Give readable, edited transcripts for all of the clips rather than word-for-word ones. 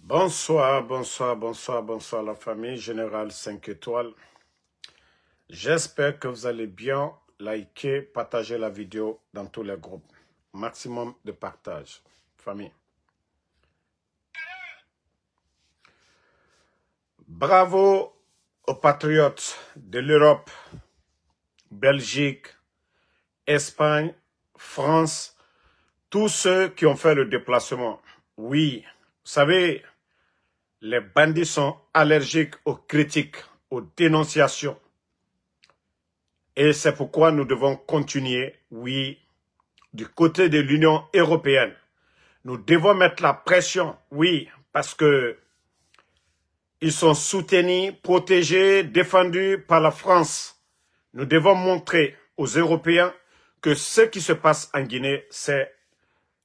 Bonsoir, la famille Générale 5 étoiles. J'espère que vous allez bien. Likez, partagez la vidéo dans tous les groupes. Maximum de partage. Famille. Bravo aux patriotes de l'Europe, Belgique, Espagne, France, tous ceux qui ont fait le déplacement. Oui, vous savez, les bandits sont allergiques aux critiques, aux dénonciations. Et c'est pourquoi nous devons continuer, oui, du côté de l'Union européenne. Nous devons mettre la pression, oui, parce que ils sont soutenus, protégés, défendus par la France. Nous devons montrer aux Européens que ce qui se passe en Guinée, c'est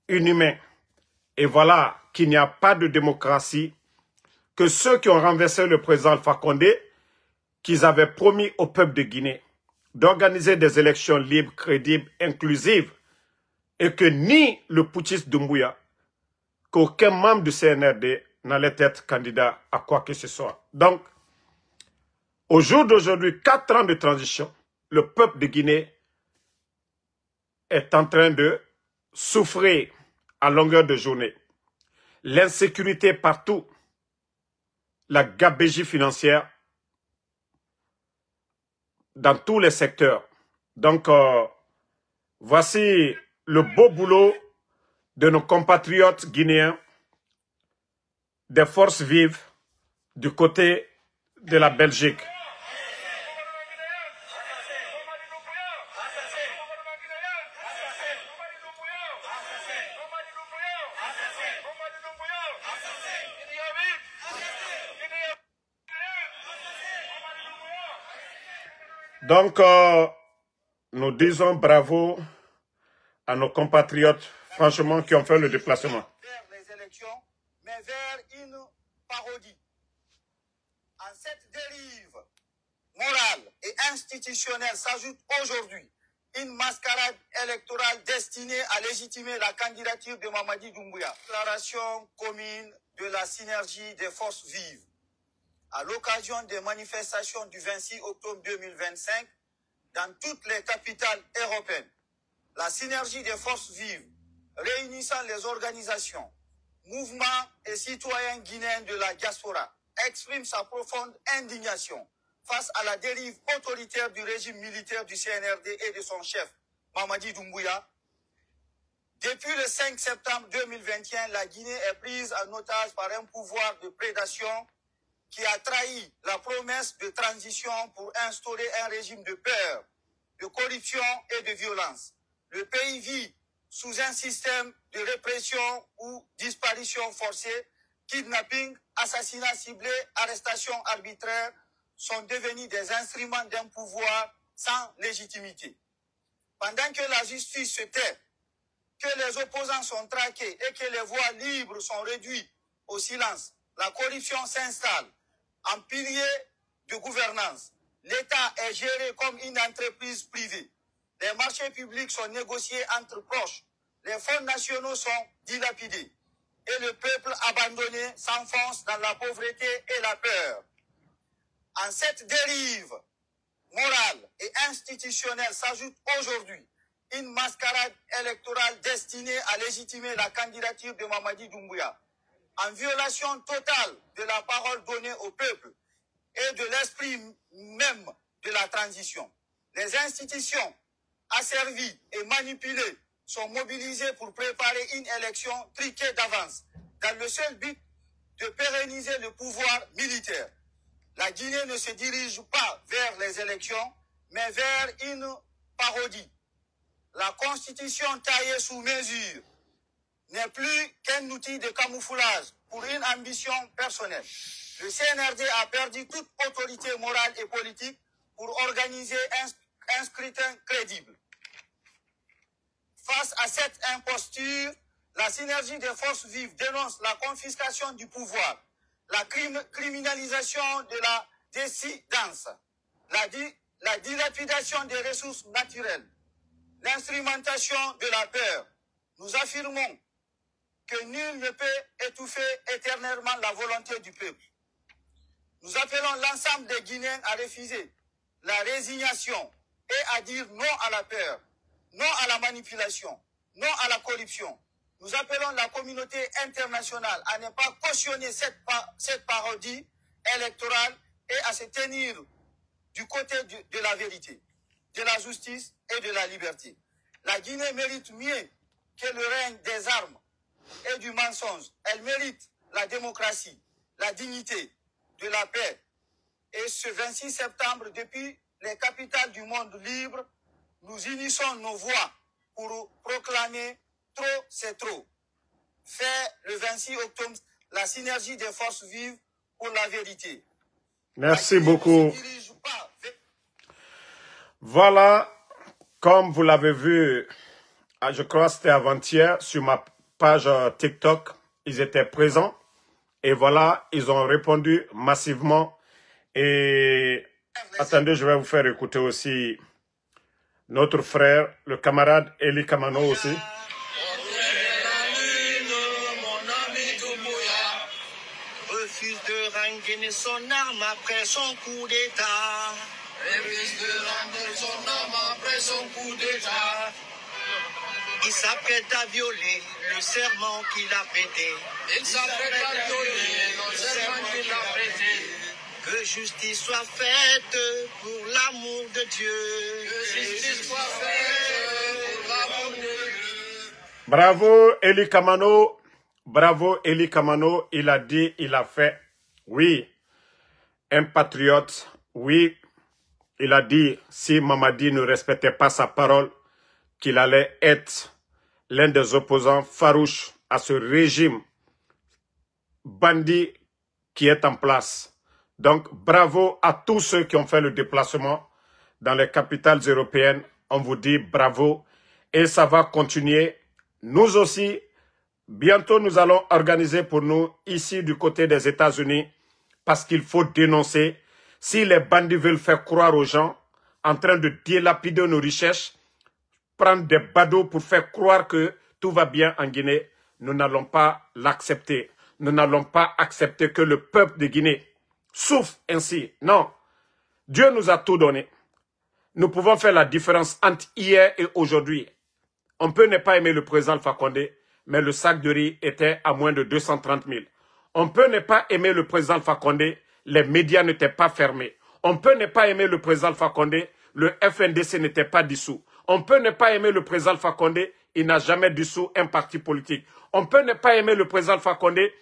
inhumain. Et voilà qu'il n'y a pas de démocratie, que ceux qui ont renversé le président Alpha Condé, qu'ils avaient promis au peuple de Guinée d'organiser des élections libres, crédibles, inclusives, et que ni le putschiste Doumbouya, qu'aucun membre du CNRD n'allait être candidat à quoi que ce soit. Donc, au jour d'aujourd'hui, 4 ans de transition, le peuple de Guinée est en train de souffrir à longueur de journée. L'insécurité partout, la gabegie financière dans tous les secteurs. Donc, voici le beau boulot de nos compatriotes guinéens, des forces vives du côté de la Belgique. Donc, nous disons bravo à nos compatriotes, franchement, qui ont fait le déplacement. Vers les élections, mais vers une parodie. En cette dérive morale et institutionnelle s'ajoute aujourd'hui une mascarade électorale destinée à légitimer la candidature de Mamadi Doumbouya. Déclaration commune de la synergie des forces vives. À l'occasion des manifestations du 26 octobre 2025, dans toutes les capitales européennes, la synergie des forces vives réunissant les organisations, mouvements et citoyens guinéens de la diaspora exprime sa profonde indignation face à la dérive autoritaire du régime militaire du CNRD et de son chef, Mamadi Doumbouya. Depuis le 5 septembre 2021, la Guinée est prise en otage par un pouvoir de prédation qui a trahi la promesse de transition pour instaurer un régime de peur, de corruption et de violence. Le pays vit sous un système de répression ou disparition forcée, kidnapping, assassinats ciblés, arrestations arbitraires sont devenus des instruments d'un pouvoir sans légitimité. Pendant que la justice se tait, que les opposants sont traqués et que les voix libres sont réduites au silence, la corruption s'installe en pilier de gouvernance. L'État est géré comme une entreprise privée. Les marchés publics sont négociés entre proches. Les fonds nationaux sont dilapidés. Et le peuple abandonné s'enfonce dans la pauvreté et la peur. En cette dérive morale et institutionnelle s'ajoute aujourd'hui une mascarade électorale destinée à légitimer la candidature de Mamadi Doumbouya, en violation totale de la parole donnée au peuple et de l'esprit même de la transition. Les institutions asservies et manipulées sont mobilisées pour préparer une élection triquée d'avance, dans le seul but de pérenniser le pouvoir militaire. La Guinée ne se dirige pas vers les élections, mais vers une parodie. La constitution taillée sous mesure n'est plus qu'un outil de camouflage pour une ambition personnelle. Le CNRD a perdu toute autorité morale et politique pour organiser un scrutin crédible. Face à cette imposture, la synergie des forces vives dénonce la confiscation du pouvoir, la criminalisation de la dissidence, la dilapidation des ressources naturelles, l'instrumentation de la peur. Nous affirmons que nul ne peut étouffer éternellement la volonté du peuple. Nous appelons l'ensemble des Guinéens à refuser la résignation et à dire non à la peur, non à la manipulation, non à la corruption. Nous appelons la communauté internationale à ne pas cautionner cette parodie électorale et à se tenir du côté de la vérité, de la justice et de la liberté. La Guinée mérite mieux que le règne des armes et du mensonge. Elle mérite la démocratie, la dignité, de la paix. Et ce 26 septembre, depuis les capitales du monde libre, nous unissons nos voix pour proclamer « Trop, c'est trop ». Fait le 26 octobre la synergie des forces vives pour la vérité. Merci beaucoup. Voilà, comme vous l'avez vu, je crois que c'était avant-hier, sur ma page TikTok, ils étaient présents. Et voilà, ils ont répondu massivement. Et attendez, je vais vous faire écouter aussi notre frère, le camarade Eli Kamano aussi. Refuse de rendre son arme après son coup d'État. Refuse de rendre son arme après son coup d'État. Il s'apprête à violer le serment qu'il a prêté. Il s'apprête à violer le serment qu'il a prêté. Que justice soit faite pour l'amour de Dieu. Que justice soit faite pour l'amour de Dieu. Bravo Eli Kamano. Bravo Eli Kamano. Il a dit, il a fait. Oui, un patriote. Oui, il a dit, si Mamadi ne respectait pas sa parole, qu'il allait être l'un des opposants farouches à ce régime bandit qui est en place. Donc, bravo à tous ceux qui ont fait le déplacement dans les capitales européennes. On vous dit bravo et ça va continuer. Nous aussi, bientôt nous allons organiser pour nous ici du côté des États-Unis parce qu'il faut dénoncer. Si les bandits veulent faire croire aux gens en train de dilapider nos richesses, prendre des badauds pour faire croire que tout va bien en Guinée, nous n'allons pas l'accepter. Nous n'allons pas accepter que le peuple de Guinée souffre ainsi. Non, Dieu nous a tout donné. Nous pouvons faire la différence entre hier et aujourd'hui. On peut ne pas aimer le président Alpha Condé, mais le sac de riz était à moins de 230 000. On peut ne pas aimer le président Alpha Condé, les médias n'étaient pas fermés. On peut ne pas aimer le président Alpha Condé, le FNDC n'était pas dissous. On peut ne pas aimer le président Alpha Condé, il n'a jamais dissous un parti politique. On peut ne pas aimer le président Alpha Condé,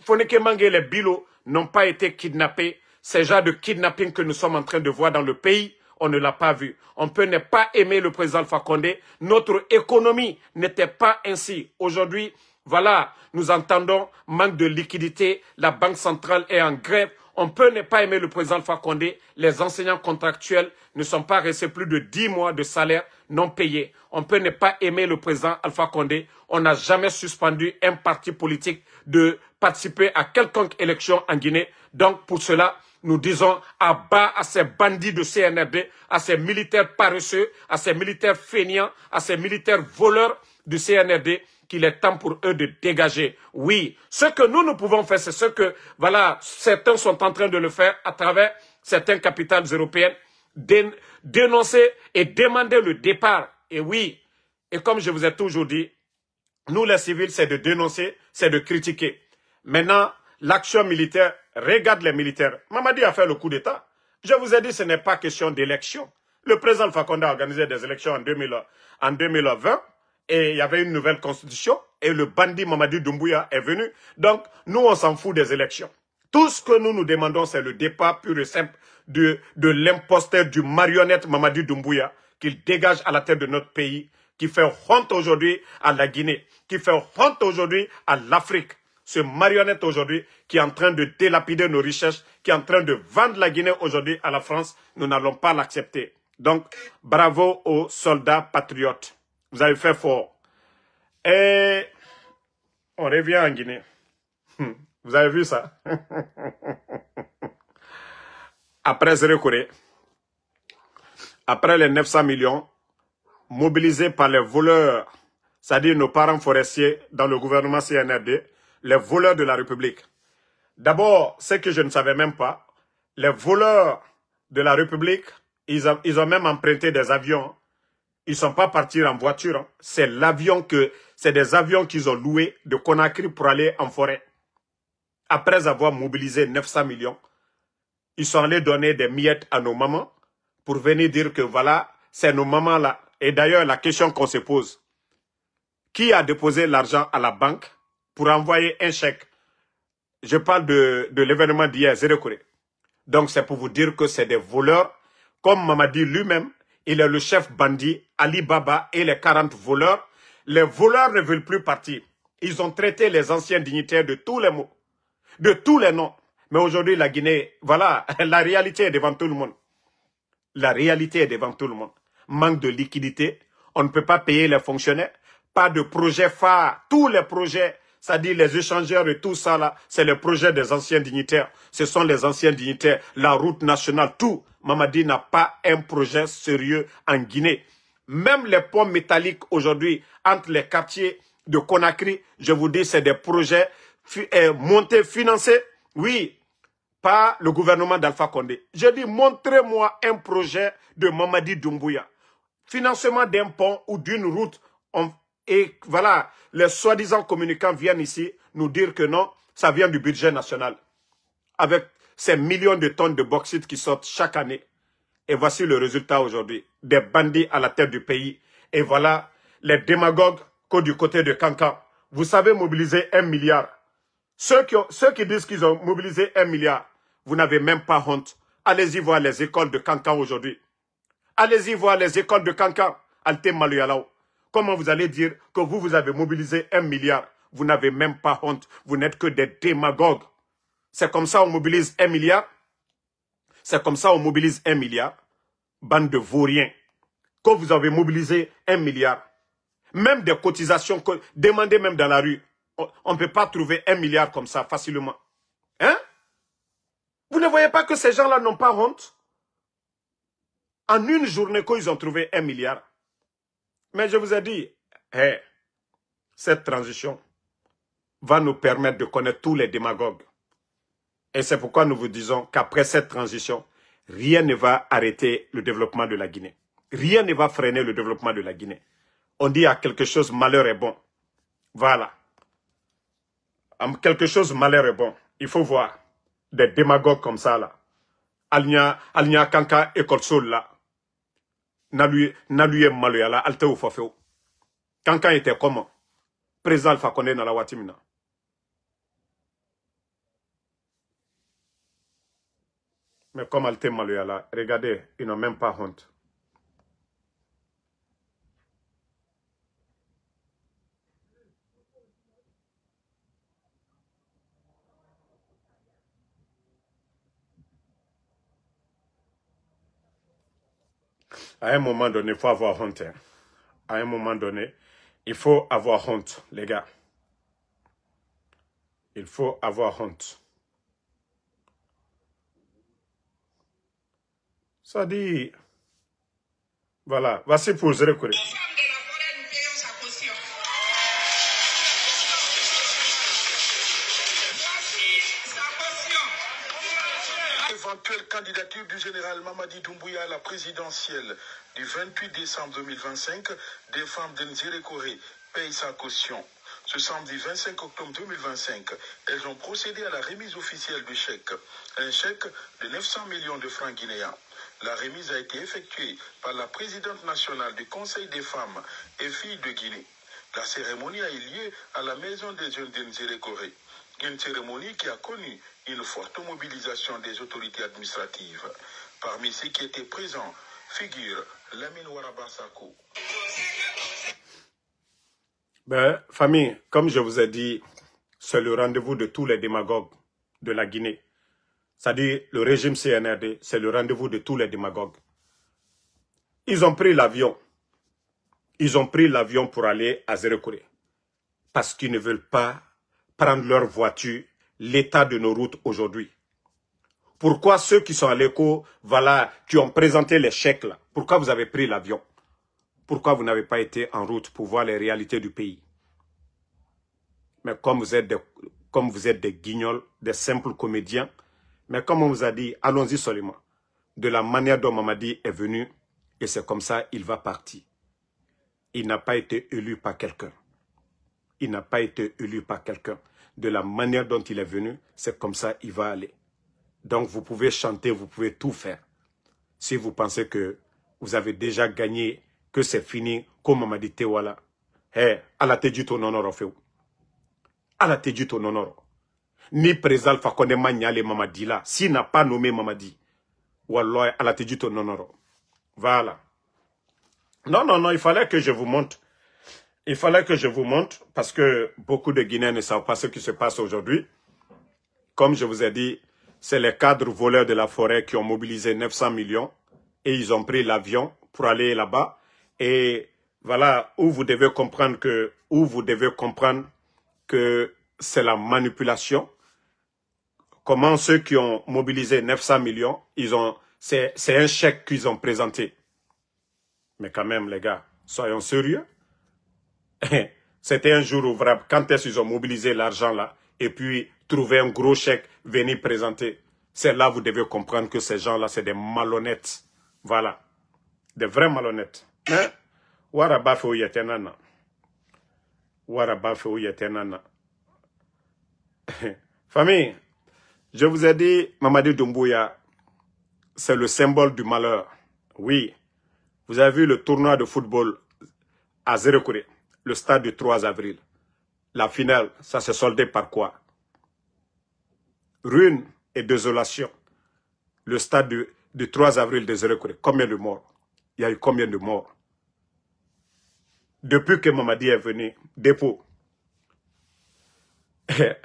Foneke Mange et les Bilo n'ont pas été kidnappés. Ces genres de kidnapping que nous sommes en train de voir dans le pays, on ne l'a pas vu. On peut ne pas aimer le président Alpha Condé. Notre économie n'était pas ainsi. Aujourd'hui, voilà, nous entendons manque de liquidité. La Banque centrale est en grève. On peut ne pas aimer le président Alpha Condé. Les enseignants contractuels ne sont pas restés plus de 10 mois de salaire non payé. On peut ne pas aimer le président Alpha Condé. On n'a jamais suspendu un parti politique de participer à quelconque élection en Guinée. Donc, pour cela, nous disons à bas à ces bandits de CNRD, à ces militaires paresseux, à ces militaires feignants, à ces militaires voleurs du CNRD, qu'il est temps pour eux de dégager. Oui, ce que nous pouvons faire, c'est ce que, voilà, certains sont en train de le faire à travers certaines capitales européennes, dénoncer et demander le départ. Et oui, et comme je vous ai toujours dit, nous les civils, c'est de dénoncer, c'est de critiquer. Maintenant, l'action militaire, regarde les militaires. Mamadi a fait le coup d'État. Je vous ai dit, ce n'est pas question d'élection. Le président Alpha Condé a organisé des élections en 2020 et il y avait une nouvelle constitution et le bandit Mamadi Doumbouya est venu. Donc, nous, on s'en fout des élections. Tout ce que nous demandons, c'est le départ pur et simple de l'imposteur, du marionnette Mamadi Doumbouya, qu'il dégage à la tête de notre pays, qui fait honte aujourd'hui à la Guinée, qui fait honte aujourd'hui à l'Afrique. Ce marionnette aujourd'hui qui est en train de délapider nos richesses, qui est en train de vendre la Guinée aujourd'hui à la France, nous n'allons pas l'accepter. Donc, bravo aux soldats patriotes. Vous avez fait fort. Et on revient en Guinée. Vous avez vu ça? Après Zérekouré, après les 900 millions mobilisés par les voleurs c'est-à-dire nos parents forestiers dans le gouvernement CNRD, les voleurs de la République. D'abord, ce que je ne savais même pas, les voleurs de la République, ils ont même emprunté des avions. Ils ne sont pas partis en voiture. Hein. C'est des avions qu'ils ont loués de Conakry pour aller en forêt. Après avoir mobilisé 900 millions, ils sont allés donner des miettes à nos mamans pour venir dire que voilà, c'est nos mamans là. Et d'ailleurs, la question qu'on se pose, qui a déposé l'argent à la banque pour envoyer un chèque? Je parle de l'événement d'hier, Zérekoré. Donc c'est pour vous dire que c'est des voleurs. Comme Mamadi lui-même, il est le chef bandit, Ali Baba et les 40 voleurs. Les voleurs ne veulent plus partir. Ils ont traité les anciens dignitaires de tous les mots, de tous les noms. Mais aujourd'hui, la Guinée, voilà, la réalité est devant tout le monde. La réalité est devant tout le monde. Manque de liquidité, on ne peut pas payer les fonctionnaires, pas de projet phare. Tous les projets, c'est-à-dire les échangeurs et tout ça là, c'est le projet des anciens dignitaires. Ce sont les anciens dignitaires, la route nationale, tout. Mamadi n'a pas un projet sérieux en Guinée. Même les ponts métalliques aujourd'hui, entre les quartiers de Conakry, je vous dis, c'est des projets montés, financés. Oui, par le gouvernement d'Alpha Condé. Je dis, montrez-moi un projet de Mamadi Doumbouya. Financement d'un pont ou d'une route. Et voilà, les soi-disant communicants viennent ici nous dire que non, ça vient du budget national. Avec ces millions de tonnes de bauxite qui sortent chaque année. Et voici le résultat aujourd'hui. Des bandits à la tête du pays. Et voilà, les démagogues du côté de Kankan. Vous savez mobiliser 1 milliard. Ceux qui disent qu'ils ont mobilisé 1 milliard, vous n'avez même pas honte. Allez-y voir les écoles de Kankan aujourd'hui. Allez-y voir les écoles de Kankan. Alte Maluyalao. Comment vous allez dire que vous avez mobilisé 1 milliard? Vous n'avez même pas honte. Vous n'êtes que des démagogues. C'est comme ça on mobilise 1 milliard. C'est comme ça on mobilise 1 milliard. Bande de vauriens. Quand vous avez mobilisé 1 milliard, même des cotisations, demandez même dans la rue, on ne peut pas trouver 1 milliard comme ça facilement. Hein? Vous ne voyez pas que ces gens-là n'ont pas honte? En une journée, quand ils ont trouvé 1 milliard. Mais je vous ai dit, hey, cette transition va nous permettre de connaître tous les démagogues. Et c'est pourquoi nous vous disons qu'après cette transition, rien ne va arrêter le développement de la Guinée. Rien ne va freiner le développement de la Guinée. On dit à quelque chose, malheur est bon. Voilà. Quelque chose, malheur est bon. Il faut voir des démagogues comme ça, là. Alnya Kanka école sol, là. Naluye Maloya, là. Alte ou Fafeo. Kanka était comment? Président Alpha Condé dans la Watimina. Mais comme Alte Maloya, là, regardez, ils n'ont même pas honte. À un moment donné, il faut avoir honte. Hein. À un moment donné, il faut avoir honte, les gars. Il faut avoir honte. Ça dit... Voilà, voici pour Zérekoré. Éventuelle candidature du général Mamadi Doumbouya à la présidentielle du 28 décembre 2025, des femmes d'Nzérekoré payent sa caution. Ce samedi 25 octobre 2025, elles ont procédé à la remise officielle du chèque, un chèque de 900 millions de francs guinéens. La remise a été effectuée par la présidente nationale du Conseil des femmes et filles de Guinée. La cérémonie a eu lieu à la maison des jeunes d'Nzérekoré. Une cérémonie qui a connu une forte mobilisation des autorités administratives. Parmi ceux qui étaient présents figure Lamine Ouaraba Sako. Ben, famille, comme je vous ai dit, c'est le rendez-vous de tous les démagogues de la Guinée. C'est-à-dire, le régime CNRD, c'est le rendez-vous de tous les démagogues. Ils ont pris l'avion. Ils ont pris l'avion pour aller à Zérekoré. Parce qu'ils ne veulent pas prendre leur voiture, l'état de nos routes aujourd'hui. Pourquoi ceux qui sont à l'écho, voilà, qui ont présenté les chèques là, pourquoi vous avez pris l'avion? Pourquoi vous n'avez pas été en route pour voir les réalités du pays? Mais comme vous êtes des guignols, des simples comédiens, mais comme on vous a dit, allons-y seulement. De la manière dont Mamadi est venu, et c'est comme ça, il va partir. Il n'a pas été élu par quelqu'un. Il n'a pas été élu par quelqu'un. De la manière dont il est venu, c'est comme ça, il va aller. Donc vous pouvez chanter, vous pouvez tout faire. Si vous pensez que vous avez déjà gagné, que c'est fini, comme Mamadi Tewala, ala te dit ton honneur, ala te dit ton honneur. Ni président Fakonde Magnale Mamadi là, s'il n'a pas nommé Mamadi, wallah, ala te dit ton honneur. Voilà. Non, il fallait que je vous montre. Il fallait que je vous montre, parce que beaucoup de Guinéens ne savent pas ce qui se passe aujourd'hui. Comme je vous ai dit, c'est les cadres voleurs de la forêt qui ont mobilisé 900 millions et ils ont pris l'avion pour aller là-bas. Et voilà où vous devez comprendre que c'est la manipulation. Comment ceux qui ont mobilisé 900 millions, c'est un chèque qu'ils ont présenté. Mais quand même, les gars, soyons sérieux. C'était un jour ouvrable. Quand est-ce qu'ils ont mobilisé l'argent là et puis trouvé un gros chèque, venir présenter. C'est là que vous devez comprendre que ces gens-là, c'est des malhonnêtes. Voilà. Des vrais malhonnêtes. Mais, Warabafo Yetenana. Warabafo Yetenana. Famille, je vous ai dit, Mamadi Doumbouya, c'est le symbole du malheur. Oui. Vous avez vu le tournoi de football à Zérekouré, le stade du 3 avril. La finale, ça s'est soldé par quoi? Ruine et désolation. Le stade du 3 avril de Zérekouré. Combien de morts? Il y a eu combien de morts? Depuis que Mamadi est venu, dépôt.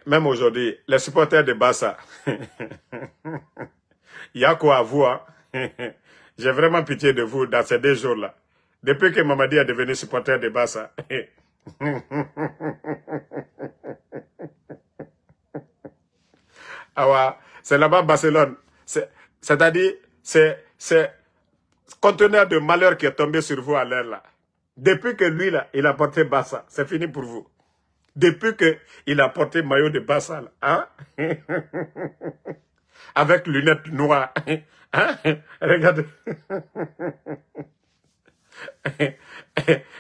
Même aujourd'hui, les supporters de Bassa, il y a quoi à vous, hein? J'ai vraiment pitié de vous dans ces 2 jours-là. Depuis que Mamadi est devenu supporter de Bassa. C'est là-bas Barcelone. C'est-à-dire, c'est conteneur de malheur qui est tombé sur vous à l'air là. Depuis que lui là, il a porté Bassa, c'est fini pour vous. Depuis qu'il a porté maillot de Bassa là, hein? Avec lunettes noires. Hein? Regardez.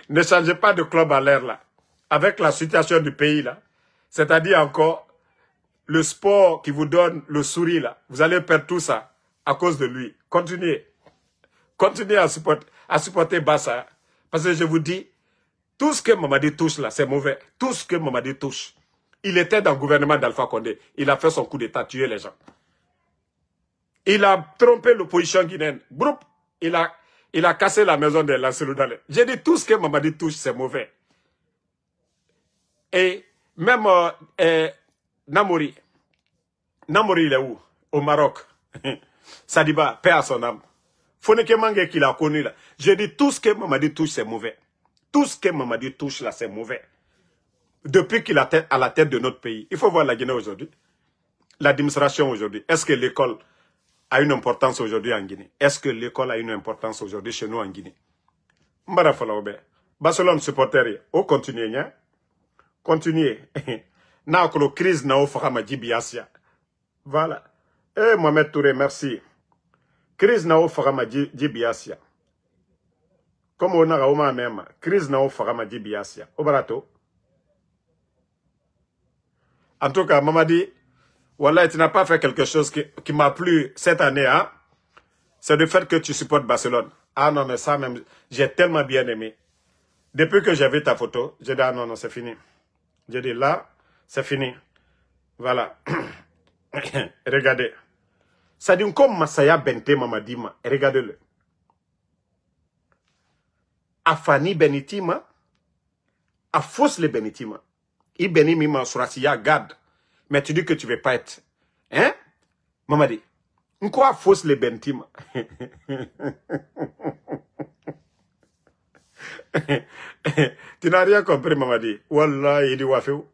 Ne changez pas de club à l'air là. Avec la situation du pays là. C'est-à-dire encore le sport qui vous donne le sourire là. Vous allez perdre tout ça à cause de lui. Continuez. Continuez à supporter Bassa. Parce que je vous dis, tout ce que Mamadi touche là, c'est mauvais. Tout ce que Mamadi touche. Il était dans le gouvernement d'Alpha Condé. Il a fait son coup d'état, tuer les gens. Il a trompé l'opposition guinéenne. Groupe, il a cassé la maison de Lancelot Dalé. J'ai dit tout ce que Mamadi touche, c'est mauvais. Et même Namori. Namori, il est où? Au Maroc. Sadiba, paix à son âme. Foneke Mange qu'il a connu là. J'ai dit tout ce que Mamadi touche, c'est mauvais. Tout ce que Mamadi touche là, c'est mauvais. Depuis qu'il est à la tête de notre pays. Il faut voir la Guinée aujourd'hui. L'administration aujourd'hui. Est-ce que l'école a une importance aujourd'hui en Guinée? Est-ce que l'école a une importance aujourd'hui chez nous en Guinée? Mbara Falaoube. Barcelone supporter, au continuer, hein? Continuez. Na okolo crise na ofama jibiasia. Voilà. Eh, Mohamed Touré, merci. Crise na ofama jibiasia. Comme on a au même, crise na ofama jibiasia. Obarato. En tout cas, Mamadi, voilà, tu n'as pas fait quelque chose qui m'a plu cette année, hein? C'est le fait que tu supportes Barcelone. Ah non, mais ça même, j'ai tellement bien aimé. Depuis que j'ai vu ta photo, j'ai dit, ah non, c'est fini. J'ai dit, là, c'est fini. Voilà. Regardez. Ça dit, comme Masaya Bente Mamadima, regardez-le. Afani Benitima, Afos le Benitima. Ibeni Mima Surasiya garde. Mais tu dis que tu ne veux pas être. Hein? Mamadi. Quoi fausse les Benitima? Tu n'as rien compris, Mamadi. Wallah, il dit wafeu.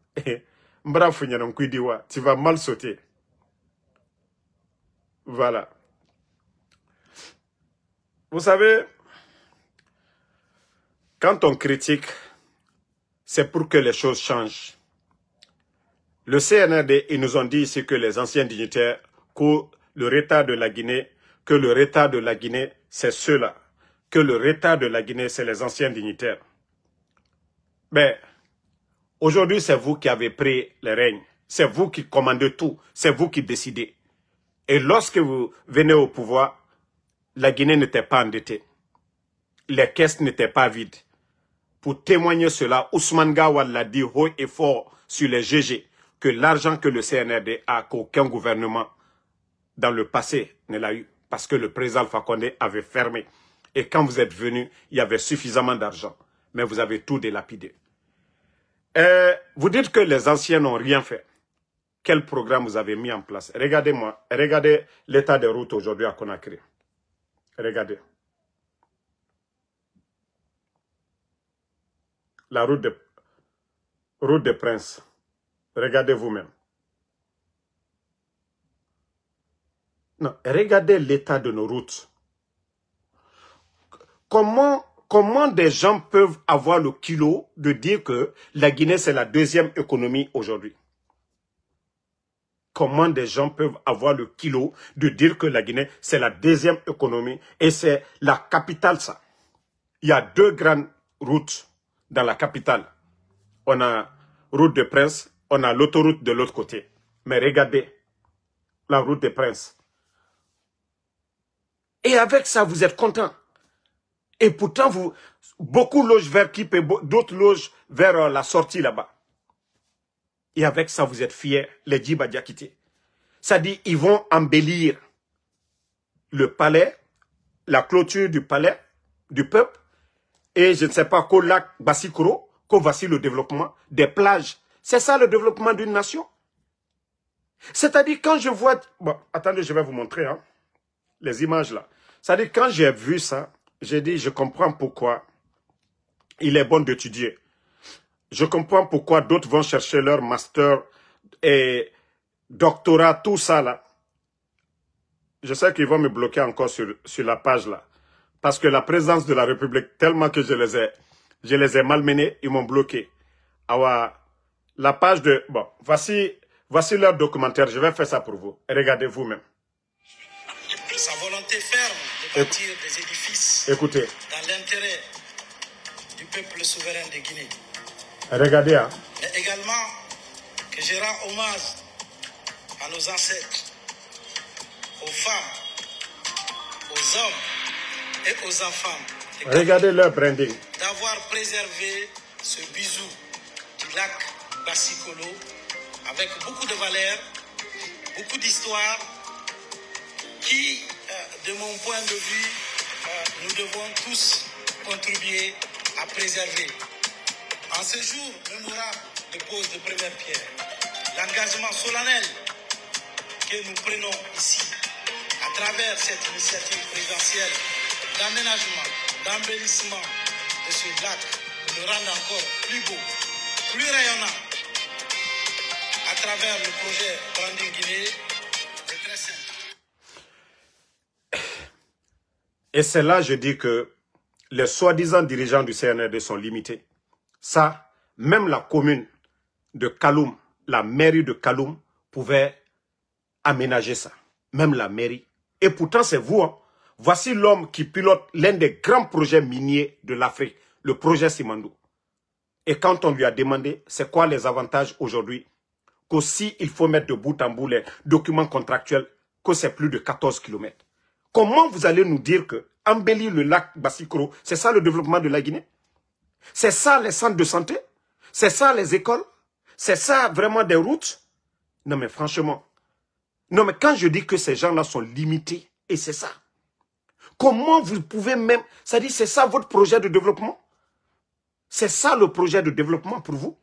Tu vas mal sauter. Voilà. Vous savez, Quand on critique, c'est pour que les choses changent. Le CNRD, ils nous ont dit ici que les anciens dignitaires, que le retard de la Guinée, c'est ceux-là. Que le retard de la Guinée, c'est les anciens dignitaires. Mais aujourd'hui, c'est vous qui avez pris les règnes. C'est vous qui commandez tout. C'est vous qui décidez. Et lorsque vous venez au pouvoir, la Guinée n'était pas endettée. Les caisses n'étaient pas vides. Pour témoigner cela, Ousmane Gawal l'a dit haut et fort sur les GG que l'argent que le CNRD a, qu'aucun gouvernement dans le passé ne l'a eu. Parce que le président Alpha Condé avait fermé. Et quand vous êtes venu, il y avait suffisamment d'argent. Mais vous avez tout délapidé. Vous dites que les anciens n'ont rien fait. Quel programme vous avez mis en place? Regardez-moi. Regardez l'état des routes aujourd'hui à Conakry. Regardez. La route de Prince. Regardez vous-même. Non, regardez l'état de nos routes. Comment des gens peuvent avoir le kilo de dire que la Guinée, c'est la deuxième économie aujourd'hui? Comment des gens peuvent avoir le kilo de dire que la Guinée, c'est la deuxième économie et c'est la capitale, ça? Il y a deux grandes routes dans la capitale. On a route de Prince, on a l'autoroute de l'autre côté. Mais regardez, la route de Prince. Et avec ça, vous êtes content. Et pourtant, beaucoup logent vers Kipé, d'autres logent vers la sortie là-bas. Et avec ça, vous êtes fiers, les Djiba Diakité. Ça dit, ils vont embellir le palais, la clôture du palais, du peuple, et je ne sais pas, qu'au lac Bassikoro, qu'au voici le développement des plages. C'est ça le développement d'une nation. C'est-à-dire, quand je vois... Bon, attendez, je vais vous montrer les images là. C'est-à-dire, quand j'ai vu ça, j'ai dit, je comprends pourquoi il est bon d'étudier. Je comprends pourquoi d'autres vont chercher leur master et doctorat, tout ça là. Je sais qu'ils vont me bloquer encore sur la page là. Parce que la présidence de la République, tellement que je les ai malmenés, ils m'ont bloqué. Alors, la page de... Bon, voici leur documentaire. Je vais faire ça pour vous. Regardez vous-même. Sa volonté ferme de bâtir des édifices Écoutez. dans l'intérêt du peuple souverain de Guinée. Regardez, hein. Mais également que je rends hommage à nos ancêtres, aux femmes, aux hommes et aux enfants. Regardez leur branding. D'avoir préservé ce bisou du lac Bassikolo avec beaucoup de valeurs, beaucoup d'histoire qui, de mon point de vue, nous devons tous contribuer à préserver. En ce jour mémorable de pose de première pierre, l'engagement solennel que nous prenons ici, à travers cette initiative présidentielle d'aménagement, d'embellissement de ce lac, nous le rendre encore plus beau, plus rayonnant, à travers le projet Branding Guinée, c'est très simple. Et c'est là, je dis que les soi-disant dirigeants du CNRD sont limités. Ça, même la commune de Kaloum, la mairie de Kaloum, pouvait aménager ça. Même la mairie. Et pourtant, c'est vous. Hein. Voici l'homme qui pilote l'un des grands projets miniers de l'Afrique, le projet Simandou. Et quand on lui a demandé, c'est quoi les avantages aujourd'hui, qu'aussi il faut mettre de bout en bout les documents contractuels, que c'est plus de 14 km. Comment vous allez nous dire que embellir le lac Bassikoro, c'est ça le développement de la Guinée? C'est ça les centres de santé? C'est ça les écoles? C'est ça vraiment des routes? Non mais franchement. Non mais quand je dis que ces gens-là sont limités, et c'est ça. Comment vous pouvez même... Ça dit, c'est ça votre projet de développement? C'est ça le projet de développement pour vous?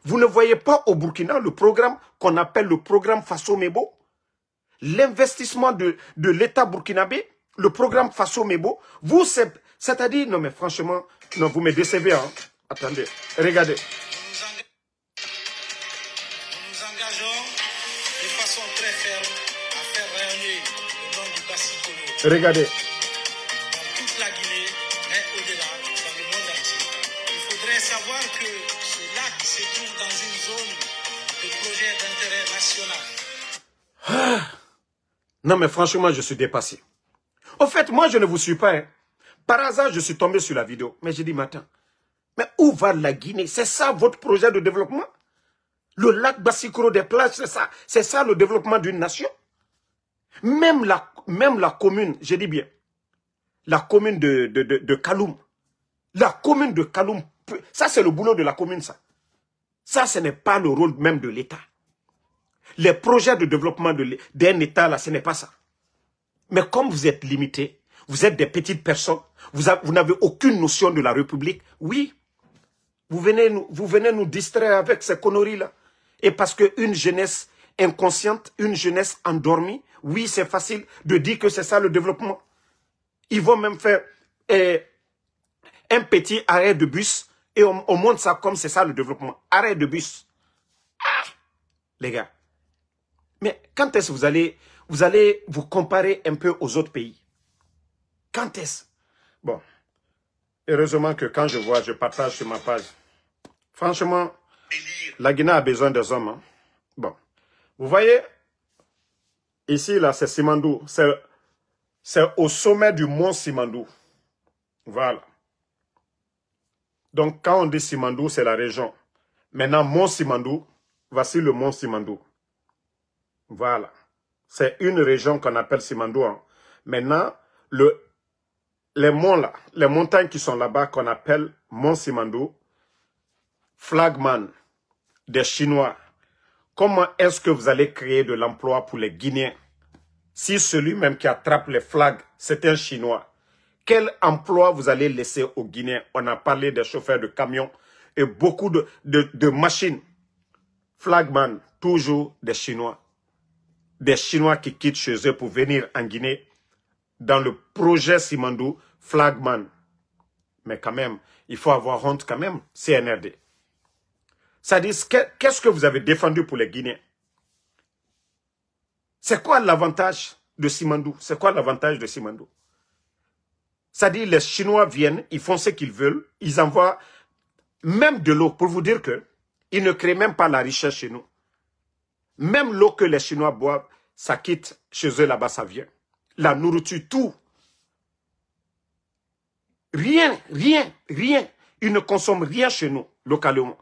Vous ne voyez pas au Burkina le programme qu'on appelle le programme Faso Mebo? L'investissement de l'État burkinabé, le programme Faso Mebo, vous, c'est-à-dire, non mais franchement, non, vous me décevez, hein. Attendez, regardez. Nous nous engageons de façon très ferme à faire rayonner le nom du Bassikolo Regardez. dans toute la Guinée, mais au-delà, dans le monde entier. se trouve dans une zone de projet d'intérêt national. Non, mais franchement, je suis dépassé. Au fait, moi, je ne vous suis pas. Hein. Par hasard, je suis tombé sur la vidéo. Mais j'ai dit, mais attends, mais où va la Guinée? C'est ça votre projet de développement? Le lac Bassicoro des plages, c'est ça le développement d'une nation? Même la commune, je dis bien, la commune de Kaloum. La commune de Kaloum, ça c'est le boulot de la commune, ça. Ça, ce n'est pas le rôle même de l'État. Les projets de développement d'un État, là, ce n'est pas ça. Mais comme vous êtes limité, vous êtes des petites personnes, vous n'avez aucune notion de la République, oui, vous venez nous distraire avec ces conneries-là. Et parce qu'une jeunesse inconsciente, une jeunesse endormie, oui, c'est facile de dire que c'est ça le développement. Ils vont même faire un petit arrêt de bus et on montre ça comme c'est ça le développement. Arrêt de bus. Ah, les gars. Mais quand est-ce que vous allez vous comparer un peu aux autres pays? Quand est-ce? Bon, heureusement que quand je partage sur ma page. Franchement, la Guinée a besoin des hommes. Hein. Bon, vous voyez, ici, là, c'est Simandou. C'est au sommet du mont Simandou. Voilà. Donc, quand on dit Simandou, c'est la région. Maintenant, mont Simandou, voici le mont Simandou. Voilà. C'est une région qu'on appelle Simandou. Hein. Maintenant, les monts là, les montagnes qui sont là-bas qu'on appelle Mont Simandou, flagman des Chinois. Comment est-ce que vous allez créer de l'emploi pour les Guinéens? Si celui même qui attrape les flags, c'est un Chinois, quel emploi vous allez laisser aux Guinéens? On a parlé des chauffeurs de camions et beaucoup de machines. Flagman, toujours des Chinois. Des Chinois qui quittent chez eux pour venir en Guinée dans le projet Simandou, flagman. Mais quand même, il faut avoir honte quand même, CNRD. Ça dit, qu'est-ce que vous avez défendu pour les Guinéens? C'est quoi l'avantage de Simandou? C'est quoi l'avantage de Simandou? Ça dit, les Chinois viennent, ils font ce qu'ils veulent, ils envoient même de l'eau, pour vous dire que ils ne créent même pas la richesse chez nous. Même l'eau que les Chinois boivent, ça quitte chez eux là-bas, ça vient. La nourriture, tout. Rien. Ils ne consomment rien chez nous, localement.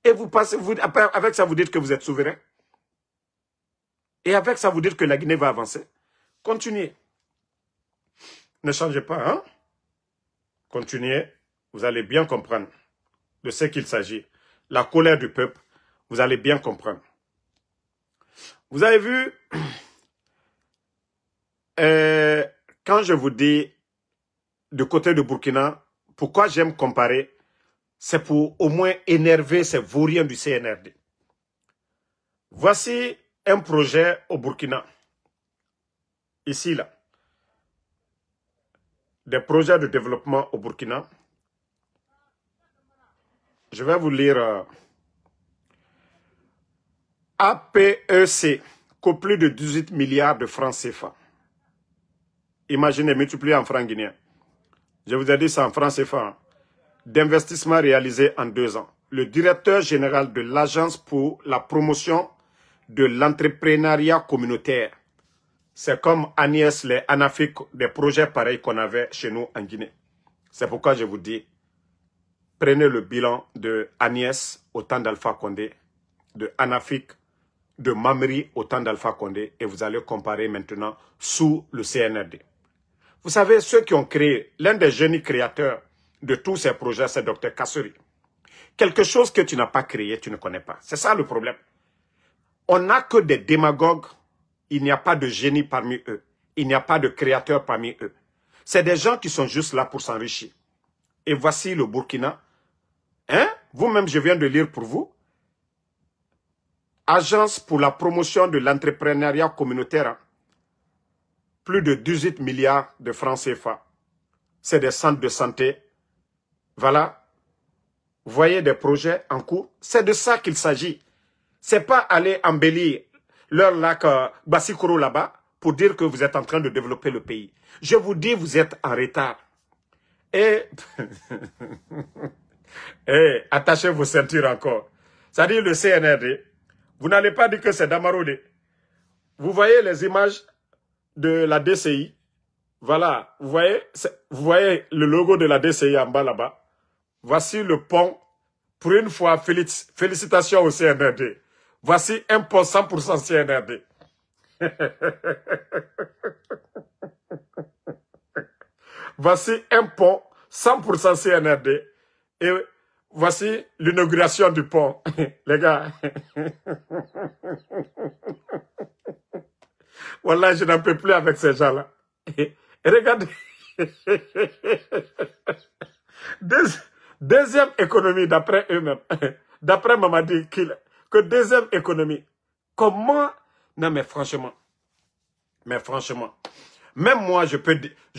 Et vous passez, avec ça, vous dites que vous êtes souverain. Et avec ça, vous dites que la Guinée va avancer. Continuez. Ne changez pas, hein? Continuez. Vous allez bien comprendre de ce qu'il s'agit. La colère du peuple, vous allez bien comprendre. Vous avez vu, quand je vous dis du côté de Burkina, pourquoi j'aime comparer, c'est pour au moins énerver ces vauriens du CNRD. Voici un projet au Burkina. Ici, là. Des projets de développement au Burkina. Je vais vous lire APEC, qu'au plus de 18 milliards de francs CFA. Imaginez, multiplié en francs guinéens. Je vous ai dit ça en francs CFA. Hein. D'investissement réalisé en 2 ans. Le directeur général de l'Agence pour la promotion de l'entrepreneuriat communautaire. C'est comme Agnès, les Anafik, des projets pareils qu'on avait chez nous en Guinée. C'est pourquoi je vous dis, prenez le bilan de Agnès au temps d'Alpha Condé, de Anafik, de Mamri au temps d'Alpha Condé, et vous allez comparer maintenant sous le CNRD. Vous savez, ceux qui ont créé, l'un des génies créateurs de tous ces projets, c'est Dr Kassori. Quelque chose que tu n'as pas créé, tu ne connais pas. C'est ça le problème. On n'a que des démagogues, il n'y a pas de génie parmi eux. Il n'y a pas de créateurs parmi eux. C'est des gens qui sont juste là pour s'enrichir. Et voici le Burkina. Hein? Vous-même, je viens de lire pour vous. Agence pour la promotion de l'entrepreneuriat communautaire. Hein? Plus de 18 milliards de francs CFA. C'est des centres de santé. Voilà. Vous voyez des projets en cours. C'est de ça qu'il s'agit. C'est pas aller embellir leur lac Bassicoro là-bas pour dire que vous êtes en train de développer le pays. Je vous dis, vous êtes en retard. Et Eh, attachez vos ceintures encore. C'est-à-dire le CNRD, vous n'allez pas dire que c'est Damarode. Vous voyez les images de la DCI. Voilà, vous voyez le logo de la DCI en bas là-bas. Voici le pont. Pour une fois, félicitations au CNRD. Voici un pont 100% CNRD. Voici un pont 100% CNRD. Et voici l'inauguration du pont. Les gars. Wallah, je n'en peux plus avec ces gens-là. Et regardez. Deuxième économie d'après eux-mêmes. D'après Mamadi, que deuxième économie. Comment? Non, mais franchement. Même moi, je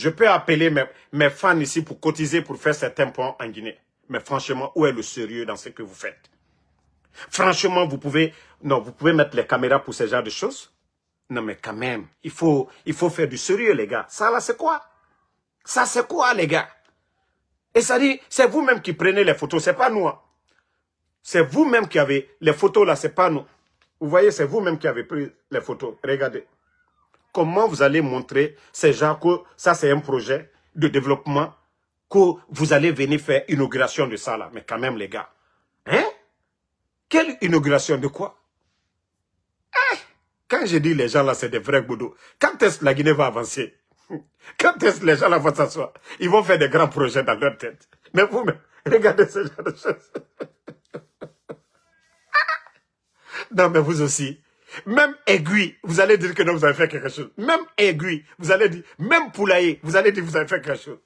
peux appeler mes fans ici pour cotiser pour faire certains ponts en Guinée. Mais franchement, où est le sérieux dans ce que vous faites? Franchement, vous pouvez mettre les caméras pour ce genre de choses? Non, mais quand même, il faut faire du sérieux, les gars. Ça, là, c'est quoi? Ça, c'est quoi, les gars? Et ça dit, c'est vous-même qui prenez les photos, c'est pas nous. Hein. C'est vous-même qui avez les photos, là, c'est pas nous. Vous voyez, c'est vous-même qui avez pris les photos. Regardez. Comment vous allez montrer ces gens que ça, c'est un projet de développement, que vous allez venir faire inauguration de ça, là. Mais quand même, les gars. Hein? Quelle inauguration de quoi? Hein? Quand je dis les gens, là, c'est des vrais boudots. Quand est-ce que la Guinée va avancer? Quand est-ce que les gens, là, vont s'asseoir? Ils vont faire des grands projets dans leur tête. Mais vous-même, regardez ce genre de choses. Non, mais vous aussi. Même aiguille, vous allez dire que non, vous avez fait quelque chose. Même aiguille, vous allez dire, même poulailler, vous allez dire que vous avez fait quelque chose.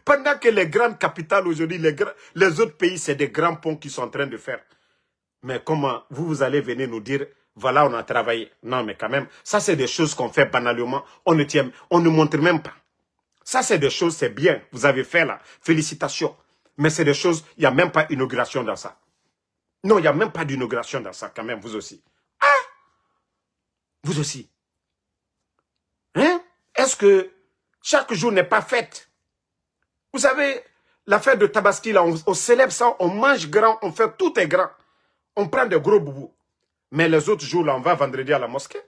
Pendant que les grandes capitales aujourd'hui, les autres pays, c'est des grands ponts qu'ils sont en train de faire. Mais comment vous allez venir nous dire, voilà, on a travaillé. Non, mais quand même, ça c'est des choses qu'on fait banalement. On ne montre même pas. Ça c'est des choses, c'est bien. Vous avez fait là. Félicitations. Mais c'est des choses, il n'y a même pas d'inauguration dans ça. Non, il n'y a même pas d'inauguration dans ça quand même, vous aussi. Ah! Vous aussi. Hein? Est-ce que chaque jour n'est pas fête? Vous savez, la fête de Tabaski, là, on célèbre ça, on mange grand, on fait tout est grand. On prend des gros boubous. Mais les autres jours, là, on va vendredi à la mosquée.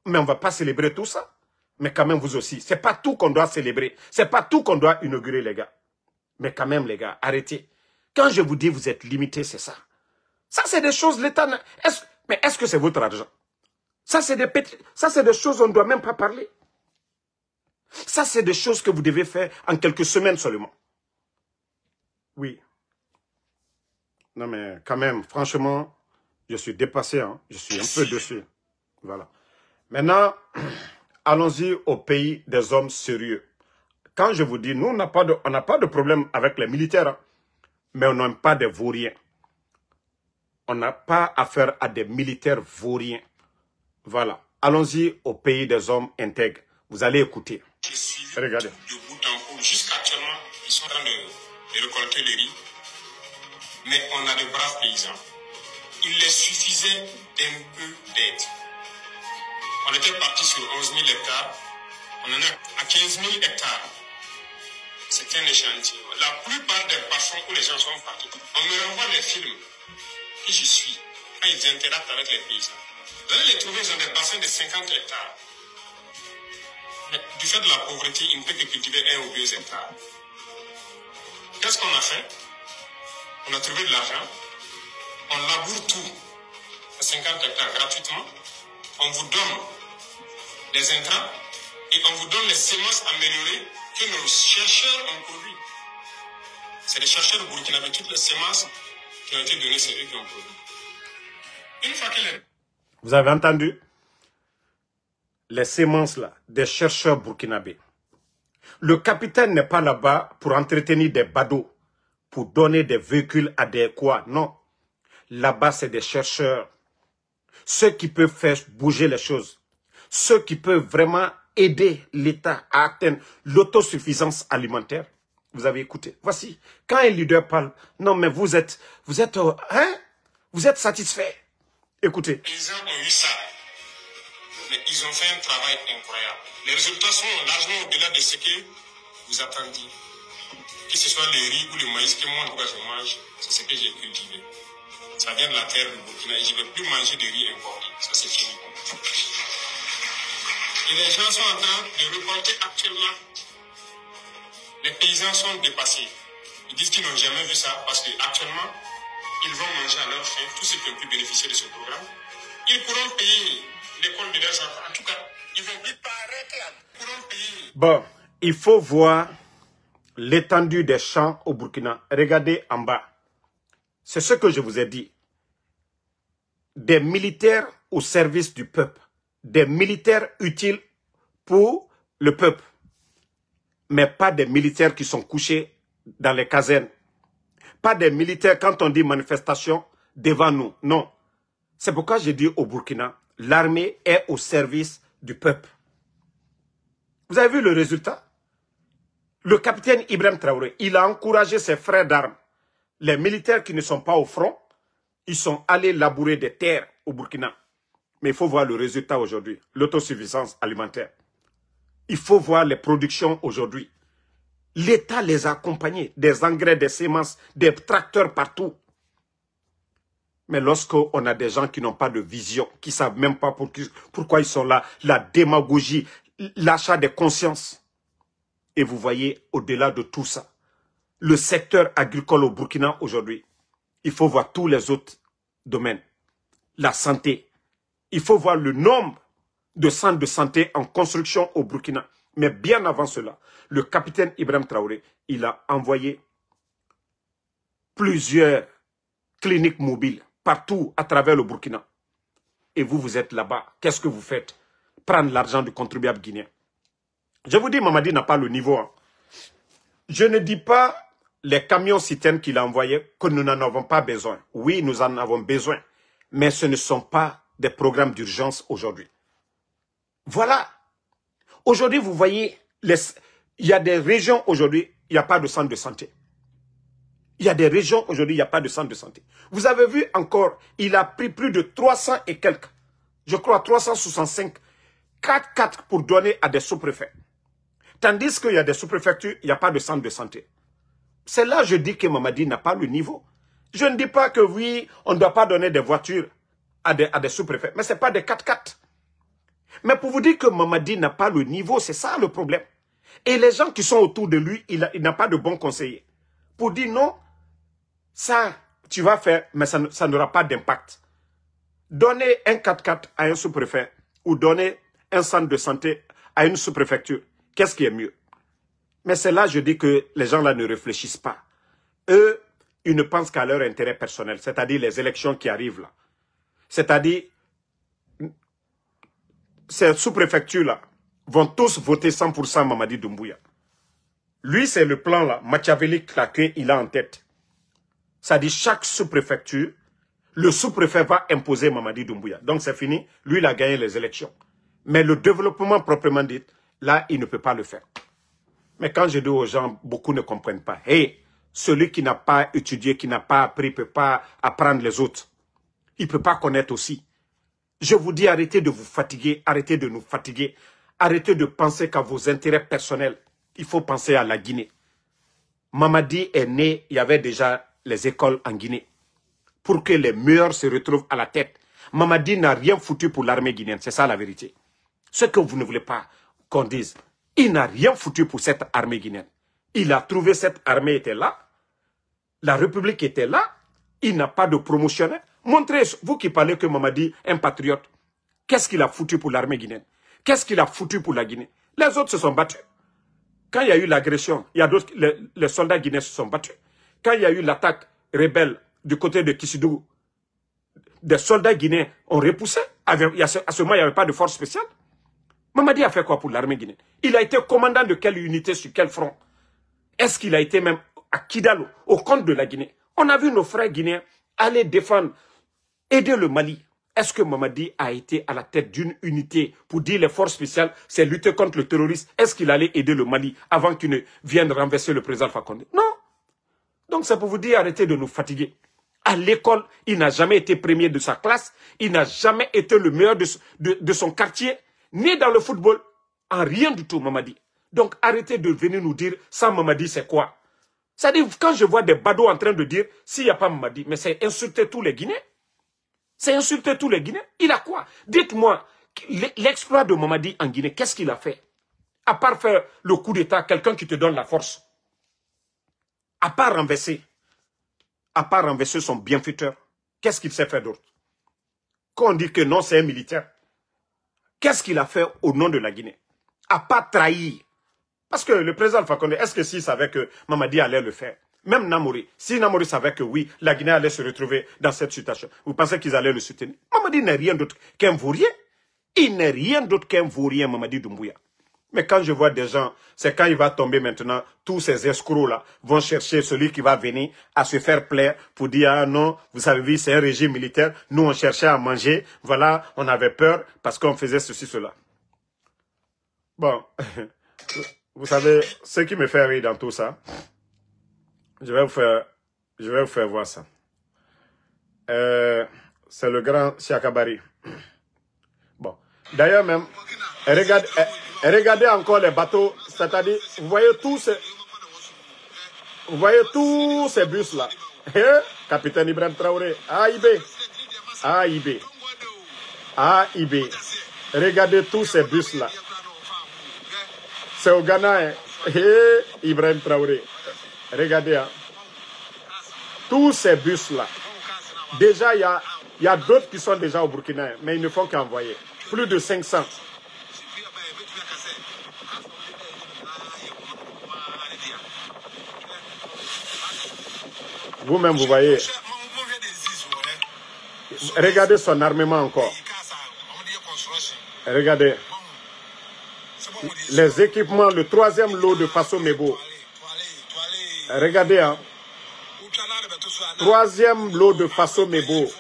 Mais on ne va pas célébrer tout ça. Mais quand même, vous aussi. Ce n'est pas tout qu'on doit célébrer. Ce n'est pas tout qu'on doit inaugurer, les gars. Mais quand même, les gars, arrêtez. Quand je vous dis vous êtes limités, c'est ça. Ça, c'est des choses, l'État... Mais est-ce que c'est votre argent? Ça, c'est des choses, on ne doit même pas parler. Ça, c'est des choses que vous devez faire en quelques semaines seulement. Oui. Non, mais quand même, franchement, je suis dépassé. Hein. Je suis un peu dessus. Voilà. Maintenant, allons-y au pays des hommes sérieux. Quand je vous dis, nous, on n'a pas de problème avec les militaires, hein, mais on n'aime pas des vauriens. On n'a pas affaire à des militaires vauriens. Voilà. Allons-y au pays des hommes intègres. Vous allez écouter. Regardez. De bout en bout, jusqu'actuellement, ils sont en train de récolter les riz. Mais on a de braves paysans. Il les suffisait d'un peu d'aide. On était parti sur 11 000 hectares. On en est à 15 000 hectares. C'est un échantillon. La plupart des bas-fonds où les gens sont partis, on me renvoie les films que je suis quand ils interactent avec les paysans. Vous allez les trouver, ils ont des bassins de 50 hectares. Mais du fait de la pauvreté, ils ne peuvent que cultiver 1 ou 2 hectares. Qu'est-ce qu'on a fait? On a trouvé de l'argent. On laboure tout à 50 hectares gratuitement. On vous donne les intrants et on vous donne les semences améliorées que nos chercheurs ont produit. C'est les chercheurs burkinabés, toutes les semences qui ont été données, c'est eux qui ont produit. Une fois que les... Vous avez entendu? Les semences là, des chercheurs burkinabés. Le capitaine n'est pas là-bas pour entretenir des badauds, pour donner des véhicules adéquats. Non. Là-bas, c'est des chercheurs. Ceux qui peuvent faire bouger les choses. Ceux qui peuvent vraiment aider l'État à atteindre l'autosuffisance alimentaire. Vous avez écouté. Voici. Quand un leader parle, non mais vous êtes satisfait. Écoutez. Les paysans ont eu ça. Mais ils ont fait un travail incroyable. Les résultats sont largement au-delà de ce que vous attendiez. que ce soit le riz ou le maïs que moi, en tout cas, je mange, c'est ce que j'ai cultivé. Ça vient de la terre du Burkina et je ne vais plus manger de riz importé. Ça, c'est fini. Et les gens sont en train de récolter actuellement. Les paysans sont dépassés. Ils disent qu'ils n'ont jamais vu ça parce qu'actuellement, ils vont manger à leur faim. Tous ceux qui ont pu bénéficier de ce programme, ils pourront payer l'école de leurs enfants. En tout cas, ils vont plus paraître là. Ils pourront payer. Bon, il faut voir l'étendue des champs au Burkina. Regardez en bas. C'est ce que je vous ai dit. Des militaires au service du peuple. Des militaires utiles pour le peuple. Mais pas des militaires qui sont couchés dans les casernes. Pas des militaires, quand on dit manifestation, devant nous. Non. C'est pourquoi j'ai dit au Burkina, l'armée est au service du peuple. Vous avez vu le résultat? Le capitaine Ibrahim Traoré, il a encouragé ses frères d'armes. Les militaires qui ne sont pas au front, ils sont allés labourer des terres au Burkina. Mais il faut voir le résultat aujourd'hui, l'autosuffisance alimentaire. Il faut voir les productions aujourd'hui. L'État les a accompagnés, des engrais, des semences, des tracteurs partout. Mais lorsqu'on a des gens qui n'ont pas de vision, qui ne savent même pas pourquoi ils sont là, la démagogie, l'achat des consciences. Et vous voyez, au-delà de tout ça, le secteur agricole au Burkina aujourd'hui, il faut voir tous les autres domaines. La santé. Il faut voir le nombre de centres de santé en construction au Burkina. Mais bien avant cela, le capitaine Ibrahim Traoré, il a envoyé plusieurs cliniques mobiles partout à travers le Burkina. Et vous, vous êtes là-bas. Qu'est-ce que vous faites? Prendre l'argent du contribuable guinéen. Je vous dis, Mamadi n'a pas le niveau. Hein. Je ne dis pas les camions citernes qu'il a envoyés que nous n'en avons pas besoin. Oui, nous en avons besoin. Mais ce ne sont pas des programmes d'urgence aujourd'hui. Voilà. Aujourd'hui, vous voyez, il y a des régions aujourd'hui, il n'y a pas de centre de santé. Il y a des régions aujourd'hui, il n'y a pas de centre de santé. Vous avez vu encore, il a pris plus de 300 et quelques, je crois 365, 4 pour donner à des sous-préfets. Tandis qu'il y a des sous-préfectures, il n'y a pas de centre de santé. C'est là que je dis que Mamadi n'a pas le niveau. Je ne dis pas que oui, on ne doit pas donner des voitures à des sous-préfets, mais ce n'est pas des 4x4. Mais pour vous dire que Mamadi n'a pas le niveau, c'est ça le problème. Et les gens qui sont autour de lui, il n'a pas de bons conseillers. Pour dire non, ça, tu vas faire, mais ça n'aura pas d'impact. Donner un 4x4 à un sous-préfet ou donner un centre de santé à une sous-préfecture, qu'est-ce qui est mieux? Mais c'est là, je dis que les gens là ne réfléchissent pas. Eux, ils ne pensent qu'à leur intérêt personnel, c'est-à-dire les élections qui arrivent là. C'est-à-dire, ces sous-préfectures-là vont tous voter 100% Mamadi Doumbouya. Lui, c'est le plan là, machiavélique là, qu'il a en tête. C'est-à-dire, chaque sous-préfecture, le sous-préfet va imposer Mamadi Doumbouya. Donc, c'est fini. Lui, il a gagné les élections. Mais le développement proprement dit, là, il ne peut pas le faire. Mais quand je dis aux gens, beaucoup ne comprennent pas. Hey, celui qui n'a pas étudié, qui n'a pas appris, ne peut pas apprendre les autres. Il ne peut pas connaître aussi. Je vous dis, arrêtez de vous fatiguer, arrêtez de nous fatiguer. Arrêtez de penser qu'à vos intérêts personnels. Il faut penser à la Guinée. Mamadi est né, il y avait déjà les écoles en Guinée. Pour que les meilleurs se retrouvent à la tête. Mamadi n'a rien foutu pour l'armée guinéenne, c'est ça la vérité. Ce que vous ne voulez pas qu'on dise. Il n'a rien foutu pour cette armée guinéenne. Il a trouvé cette armée était là. La République était là. Il n'a pas de promotionnaire. Montrez, vous qui parlez que Mamadi est un patriote. Qu'est-ce qu'il a foutu pour l'armée guinéenne? Qu'est-ce qu'il a foutu pour la Guinée? Les autres se sont battus. Quand il y a eu l'agression, il y a d'autres, les soldats guinéens se sont battus. Quand il y a eu l'attaque rebelle du côté de Kissidou, des soldats guinéens ont repoussé. À ce moment, il n'y avait pas de force spéciale. Mamadi a fait quoi pour l'armée guinéenne? Il a été commandant de quelle unité sur quel front? Est-ce qu'il a été même à Kidal, au compte de la Guinée? On a vu nos frères guinéens aller défendre, aider le Mali. Est-ce que Mamadi a été à la tête d'une unité pour dire les forces spéciales, c'est lutter contre le terrorisme? Est-ce qu'il allait aider le Mali avant qu'il ne vienne renverser le président Alpha Condé? Non. Donc c'est pour vous dire, arrêtez de nous fatiguer. À l'école, il n'a jamais été premier de sa classe. Il n'a jamais été le meilleur de son quartier. Ni dans le football, en rien du tout, Mamadi. Donc arrêtez de venir nous dire, sans Mamadi, c'est quoi? C'est-à-dire, quand je vois des badauds en train de dire, s'il n'y a pas Mamadi, mais c'est insulter tous les Guinéens. C'est insulter tous les Guinéens. Il a quoi? Dites-moi, l'exploit de Mamadi en Guinée, qu'est-ce qu'il a fait? À part faire le coup d'État, quelqu'un qui te donne la force. À part renverser son bienfaiteur, qu'est-ce qu'il sait faire d'autre? Quand on dit que non, c'est un militaire, qu'est-ce qu'il a fait au nom de la Guinée? À part trahir. Parce que le président Alpha Condé, est-ce que s'il savait que Mamadi allait le faire? Même Namori, si Namori savait que oui, la Guinée allait se retrouver dans cette situation, vous pensez qu'ils allaient le soutenir? Mamadi n'est rien d'autre qu'un vaurien. Il n'est rien d'autre qu'un vaurien, Mamadi Doumbouya. Mais quand je vois des gens, c'est quand il va tomber maintenant, tous ces escrocs-là vont chercher celui qui va venir à se faire plaire pour dire, ah non, vous avez vu, c'est un régime militaire, nous on cherchait à manger, voilà, on avait peur parce qu'on faisait ceci, cela. Bon, vous savez, ce qui me fait rire dans tout ça, je vais vous faire voir ça. C'est le grand Siakabari. Bon, d'ailleurs même, regardez encore les bateaux, c'est-à-dire, vous voyez tous ces bus-là. Capitaine Ibrahim Traoré, AIB. Regardez tous ces bus-là. C'est au Ghana, hein. Ibrahim Traoré. Regardez, hein. Tous ces bus-là. Déjà, il y a d'autres qui sont déjà au Burkina, mais ils ne font qu'envoyer. Plus de 500. Vous-même, vous voyez. Regardez son armement encore. Regardez. Les équipements, le 3e lot de Faso Mebo. Regardez, hein. 3e lot de Faso Mebo.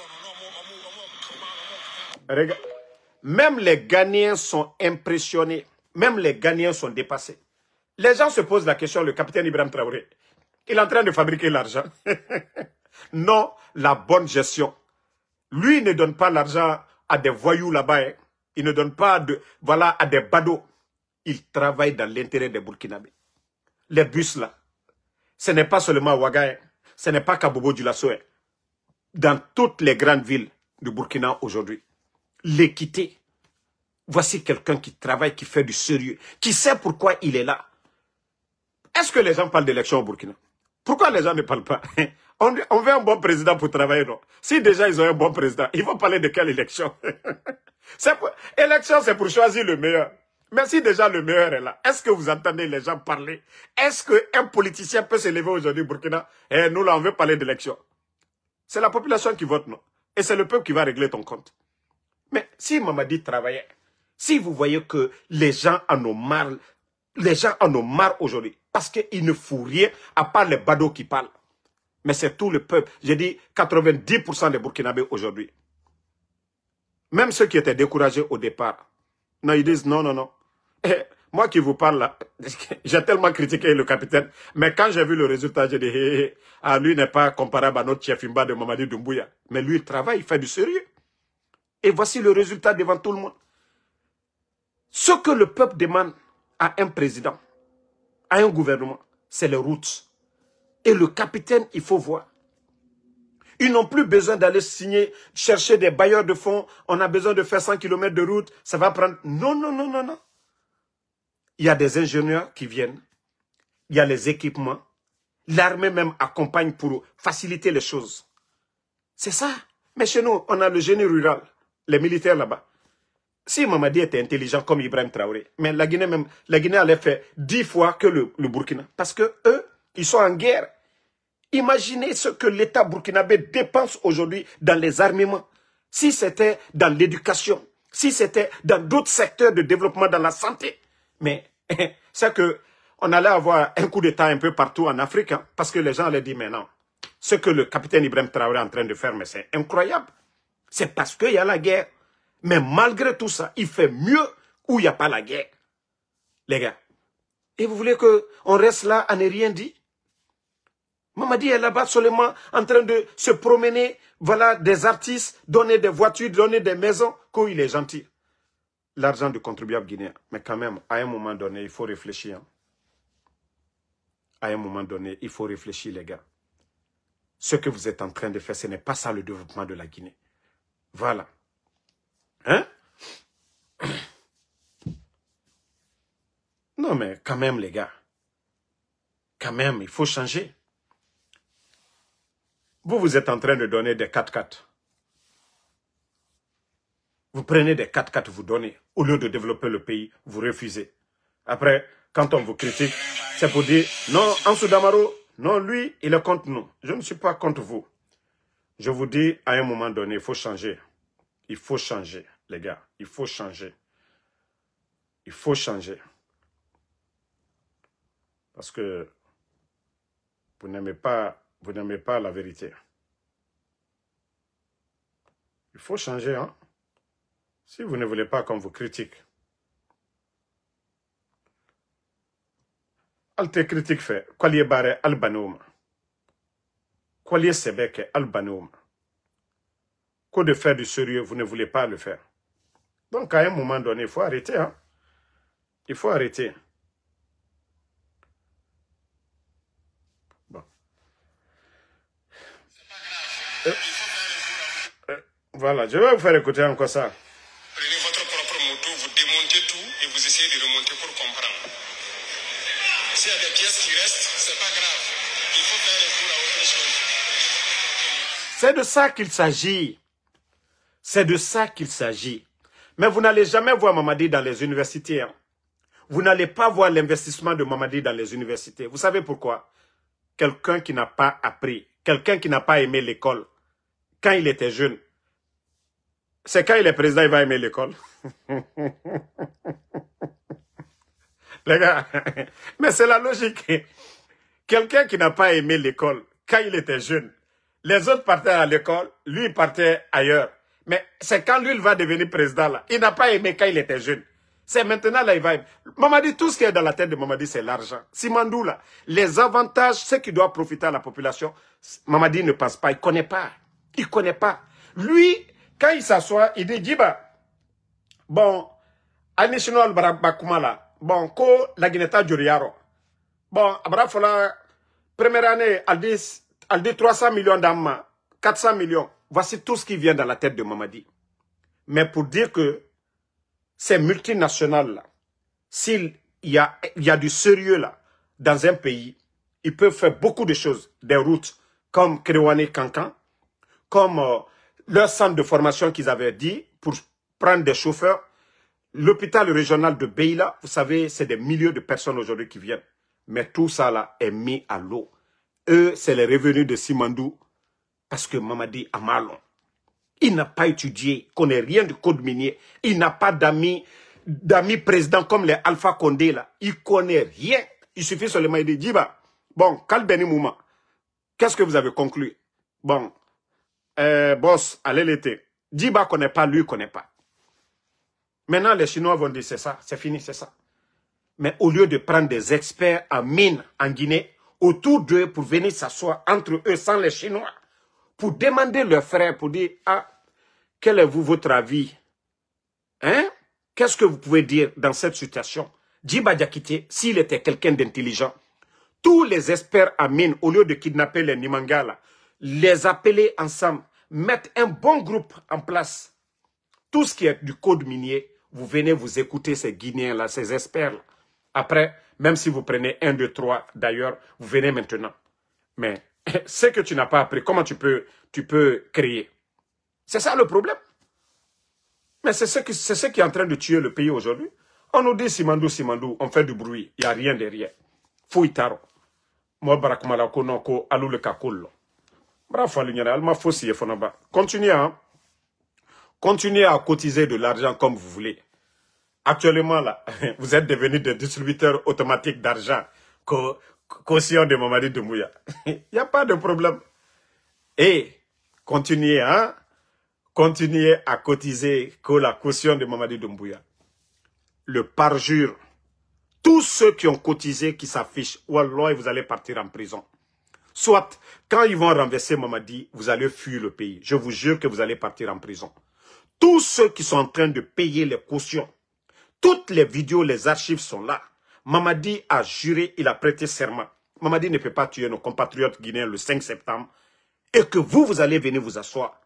Même les Ghanéens sont impressionnés. Même les Ghanéens sont dépassés. Les gens se posent la question, le capitaine Ibrahim Traoré, il est en train de fabriquer l'argent. Non, la bonne gestion. Lui, il ne donne pas l'argent à des voyous là-bas. Hein. Il ne donne pas à des badauds. Il travaille dans l'intérêt des Burkinabés. Les bus là, ce n'est pas seulement Ouaga, hein. Ce n'est pas Kabobo Dioulasso. Hein. Dans toutes les grandes villes du Burkina aujourd'hui, l'équité. Voici quelqu'un qui travaille, qui fait du sérieux, qui sait pourquoi il est là. Est-ce que les gens parlent d'élection au Burkina? Pourquoi les gens ne parlent pas? On veut un bon président pour travailler, non? Si déjà ils ont un bon président, ils vont parler de quelle élection? Élection, c'est pour choisir le meilleur. Mais si déjà le meilleur est là, est-ce que vous entendez les gens parler? Est-ce qu'un politicien peut se lever aujourd'hui au Burkina? Nous là, on veut parler d'élection. C'est la population qui vote, non? Et c'est le peuple qui va régler ton compte. Mais si Mamadi travaillait, si vous voyez que les gens en ont marre, aujourd'hui, parce qu'ils ne font rien à part les badauds qui parlent. Mais c'est tout le peuple. J'ai dit 90% des Burkinabés aujourd'hui. Même ceux qui étaient découragés au départ. Non, ils disent non. Moi qui vous parle là, j'ai tellement critiqué le capitaine. Mais quand j'ai vu le résultat, j'ai dit, lui n'est pas comparable à notre chef Imba de Mamadi Doumbouya. Mais lui, il travaille, il fait du sérieux. Et voici le résultat devant tout le monde. Ce que le peuple demande à un président, à un gouvernement, c'est les routes. Et le capitaine, il faut voir. Ils n'ont plus besoin d'aller signer, chercher des bailleurs de fonds. On a besoin de faire 100 km de route. Ça va prendre... Non. Il y a des ingénieurs qui viennent. Il y a les équipements. L'armée même accompagne pour faciliter les choses. C'est ça. Mais chez nous, on a le génie rural. Les militaires là-bas. Si Mamadi était intelligent comme Ibrahim Traoré, mais la Guinée allait faire 10 fois que le Burkina. Parce que eux, ils sont en guerre. Imaginez ce que l'État burkinabé dépense aujourd'hui dans les armements. Si c'était dans l'éducation, si c'était dans d'autres secteurs de développement, dans la santé. Mais c'est que on allait avoir un coup d'État un peu partout en Afrique, hein, parce que les gens allaient dire, mais non, ce que le capitaine Ibrahim Traoré est en train de faire, mais c'est incroyable. C'est parce qu'il y a la guerre. Mais malgré tout ça, il fait mieux où il n'y a pas la guerre. Les gars. Et vous voulez qu'on reste là à ne rien dire? Mamadi est là-bas seulement en train de se promener, voilà, des artistes, donner des voitures, donner des maisons, qu'il est gentil. L'argent du contribuable guinéen. Mais quand même, à un moment donné, il faut réfléchir. Hein. à un moment donné, il faut réfléchir, les gars. Ce que vous êtes en train de faire, ce n'est pas ça le développement de la Guinée. Voilà. Hein? Non, mais quand même, les gars. Quand même, il faut changer. Vous êtes en train de donner des 4x4. Vous prenez des 4x4, vous donnez. Au lieu de développer le pays, vous refusez. Après, quand on vous critique, c'est pour dire, non, Ansou Damaro, non, lui, il est contre nous. Je ne suis pas contre vous. Je vous dis, à un moment donné, il faut changer. Il faut changer, les gars. Il faut changer. Il faut changer. Parce que vous n'aimez pas la vérité. Il faut changer, hein. Si vous ne voulez pas qu'on vous critique. Alte critique fait. Kwaliye bare albanoma. Kwaliye sebeke albanoma. Qu'au de faire du sérieux, vous ne voulez pas le faire. Donc, à un moment donné, il faut arrêter, hein. Il faut arrêter. Bon. Voilà, je vais vous faire écouter encore ça. Prenez votre propre moto, vous démontez tout et vous essayez de remonter pour comprendre. S'il y a des pièces qui restent, c'est pas grave. Il faut faire les cours à autre chose. C'est de ça qu'il s'agit. C'est de ça qu'il s'agit. Mais vous n'allez jamais voir Mamadi dans les universités. Hein. Vous n'allez pas voir l'investissement de Mamadi dans les universités. Vous savez pourquoi? Quelqu'un qui n'a pas appris, quelqu'un qui n'a pas aimé l'école, quand il était jeune, c'est quand il est président, il va aimer l'école. Les gars, mais c'est la logique. Quelqu'un qui n'a pas aimé l'école, quand il était jeune, les autres partaient à l'école, lui il partait ailleurs. Mais c'est quand lui il va devenir président là. Il n'a pas aimé quand il était jeune. C'est maintenant là il va aimer. Mamadi, tout ce qui est dans la tête de Mamadi, c'est l'argent. Simandou là, les avantages, ce qui doit profiter à la population, Mamadi ne pense pas, il ne connaît pas. Il ne connaît pas. Lui, quand il s'assoit, il dit, Djiba, bon, Anishinol Barabakumala, bon, ko la Guineta Djuriaro. Bon, Abrafola, première année, elle dit 300 millions d'amma, 400 millions. Voici tout ce qui vient dans la tête de Mamadi. Mais pour dire que ces multinationales là, s'il y a du sérieux là, dans un pays, ils peuvent faire beaucoup de choses. Des routes comme Kérouane Kankan, comme leur centre de formation qu'ils avaient dit pour prendre des chauffeurs. L'hôpital régional de Beila, vous savez, c'est des milliers de personnes aujourd'hui qui viennent. Mais tout ça là est mis à l'eau. Eux, c'est les revenus de Simandou. Parce que Mamadi Amalon, il n'a pas étudié, il connaît rien du code minier. Il n'a pas d'amis présidents comme les Alpha Condé là. Il connaît rien. Il suffit seulement de dire, Djiba, bon, Kalbeni Mouma, qu'est-ce que vous avez conclu? Bon, boss, allez l'été. Djiba ne connaît pas, lui ne connaît pas. Maintenant, les Chinois vont dire, c'est ça, c'est fini, c'est ça. Mais au lieu de prendre des experts en mine en Guinée, autour d'eux, pour venir s'asseoir entre eux, sans les Chinois, pour demander leurs frères, pour dire, ah, quel est votre avis? Hein? Qu'est-ce que vous pouvez dire dans cette situation? Djiba Diakité, s'il était quelqu'un d'intelligent, tous les experts en mine, au lieu de kidnapper les Nimangala, les appeler ensemble, mettre un bon groupe en place. Tout ce qui est du code minier, vous venez vous écouter ces Guinéens-là, ces experts-là. Après, même si vous prenez 1, 2, 3 d'ailleurs, vous venez maintenant. Mais ce que tu n'as pas appris, comment tu peux créer? C'est ça le problème. Mais c'est ce qui est en train de tuer le pays aujourd'hui. On nous dit Simandou, Simandou, on fait du bruit, il n'y a rien derrière. Fouitaro. Moi, Barakumalako, Noko, Alou le Kakolo. Bravo, Alma Fossi et Fonaba. Continuez, hein. Continuez à cotiser de l'argent comme vous voulez. Actuellement, là, vous êtes devenus des distributeurs automatiques d'argent. Caution de Mamadi Doumbouya. Il n'y a pas de problème. Et continuez, hein. Continuez à cotiser que la caution de Mamadi Doumbouya. Le parjure. Tous ceux qui ont cotisé, qui s'affichent, wallah, vous allez partir en prison. Soit, quand ils vont renverser Mamadi, vous allez fuir le pays. Je vous jure que vous allez partir en prison. Tous ceux qui sont en train de payer les cautions, toutes les vidéos, les archives sont là. Mamadi a juré, il a prêté serment. Mamadi ne peut pas tuer nos compatriotes guinéens le 5 septembre et que vous allez venir vous asseoir.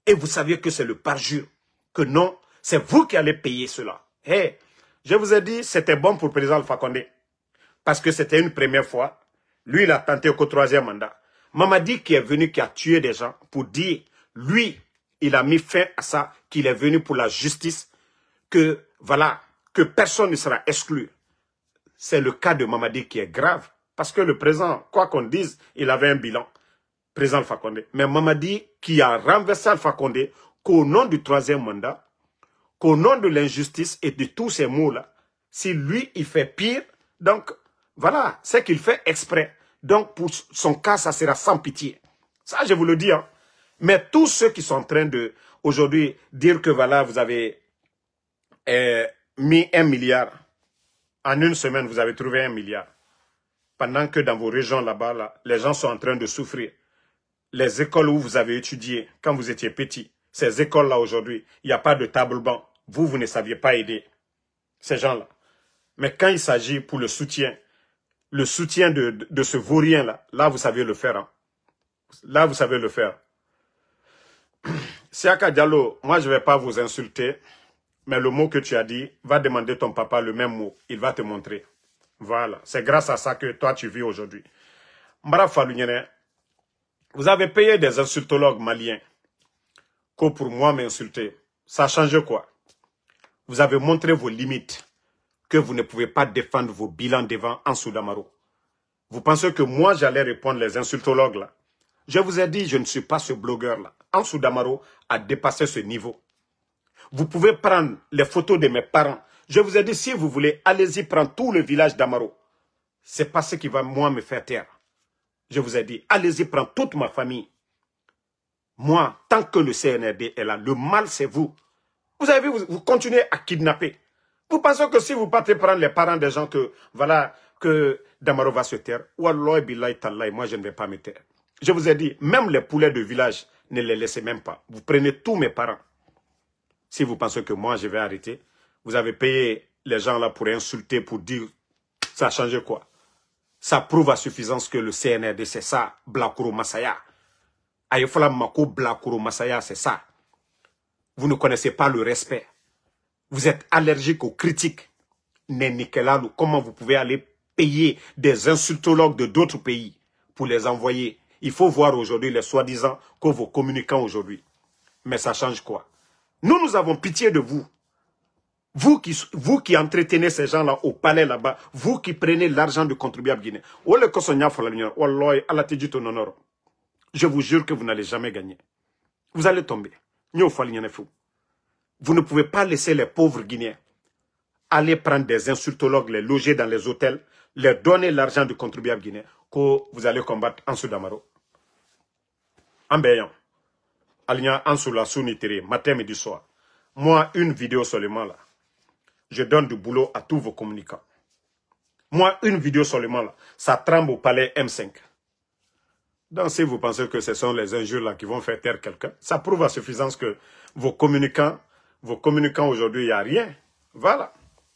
Et vous saviez que c'est le parjure. Que non, c'est vous qui allez payer cela. Hey, je vous ai dit, c'était bon pour le président Alpha Condé. Parce que c'était une première fois. Lui, il a tenté qu'au 3e mandat. Mamadi qui est venu, qui a tué des gens pour dire, lui, il a mis fin à ça, qu'il est venu pour la justice, que, voilà, que personne ne sera exclu. C'est le cas de Mamadi qui est grave. Parce que le président, quoi qu'on dise, il avait un bilan. Président Alpha Condé. Mais Mamadi qui a renversé Alpha Condé, qu'au nom du 3e mandat, qu'au nom de l'injustice et de tous ces mots-là, si lui, il fait pire, donc, voilà, c'est qu'il fait exprès. Donc, pour son cas, ça sera sans pitié. Ça, je vous le dis. Hein. Mais tous ceux qui sont en train de, aujourd'hui, dire que, voilà, vous avez mis 1 milliard. En une semaine, vous avez trouvé 1 milliard. Pendant que dans vos régions là-bas, là, les gens sont en train de souffrir. Les écoles où vous avez étudié, quand vous étiez petit, ces écoles-là aujourd'hui, il n'y a pas de table-banc. Vous ne saviez pas aider ces gens-là. Mais quand il s'agit pour le soutien de ce vaurien-là, là, vous savez le faire. Hein. Là, vous savez le faire. Siaka Diallo, moi, je ne vais pas vous insulter, mais le mot que tu as dit, va demander ton papa le même mot. Il va te montrer. Voilà. C'est grâce à ça que toi, tu vis aujourd'hui. Mbara Falunyene, vous avez payé des insultologues maliens que pour moi m'insulter. Ça a changé quoi? Vous avez montré vos limites, que vous ne pouvez pas défendre vos bilans devant Ansou Damaro. Vous pensez que moi, j'allais répondre les insultologues là? Je vous ai dit, je ne suis pas ce blogueur là. Ansou Damaro a dépassé ce niveau. Vous pouvez prendre les photos de mes parents. Je vous ai dit, si vous voulez, allez-y prendre tout le village d'Amaro. C'est pas ce qui va, moi, me faire taire. Je vous ai dit, allez-y prendre toute ma famille. Moi, tant que le CNRD est là, le mal, c'est vous. Vous avez vu, vous continuez à kidnapper. Vous pensez que si vous partez prendre les parents des gens que, voilà, que Damaro va se taire, Wallah billahi tallahi, moi, je ne vais pas me taire. Je vous ai dit, même les poulets de village, ne les laissez même pas. Vous prenez tous mes parents. Si vous pensez que moi, je vais arrêter, vous avez payé les gens là pour insulter, pour dire, ça a changé quoi? Ça prouve à suffisance que le CNRD, c'est ça, Blakuro Masaya. Ayefola Mako Blakuro Masaya, c'est ça. Vous ne connaissez pas le respect. Vous êtes allergique aux critiques. Nénikelalo, comment vous pouvez aller payer des insultologues de d'autres pays pour les envoyer? Il faut voir aujourd'hui les soi-disant que vos communicants aujourd'hui. Mais ça change quoi? Nous avons pitié de vous. Vous qui entretenez ces gens-là au palais là-bas, vous qui prenez l'argent du contribuable guinéen. Je vous jure que vous n'allez jamais gagner. Vous allez tomber. Vous ne pouvez pas laisser les pauvres Guinéens aller prendre des insultologues, les loger dans les hôtels, leur donner l'argent du contribuable guinéen que vous allez combattre Ansou Damaro. Ambéyan. Aligna Ansou la sounitere, matin, midi, soir. Moi, une vidéo seulement là. Je donne du boulot à tous vos communicants. Moi, une vidéo seulement là. Ça tremble au palais M5. Donc, si vous pensez que ce sont les injures là qui vont faire taire quelqu'un, ça prouve à suffisance que vos communicants aujourd'hui, il n'y a rien. Voilà.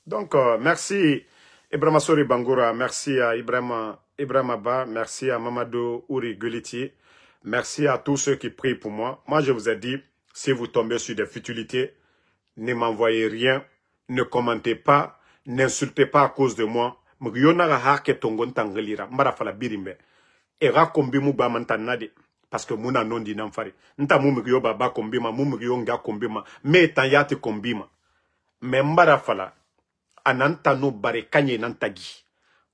Donc, merci Ibrahima Sori Bangoura, merci à Ibrahima Abba, merci à Mamadou Ouri Guliti, merci à tous ceux qui prient pour moi. Moi, je vous ai dit, si vous tombez sur des futilités, ne m'envoyez rien, ne commentez pas, n'insultez pas à cause de moi. Era kombi mu ba mantanade parce que muna non di namfari nta mu mugyo baba kombi ma mu mugyo nga kombi ma me tan yati kombi ma me mbara fala ananta no bare kanye nantagi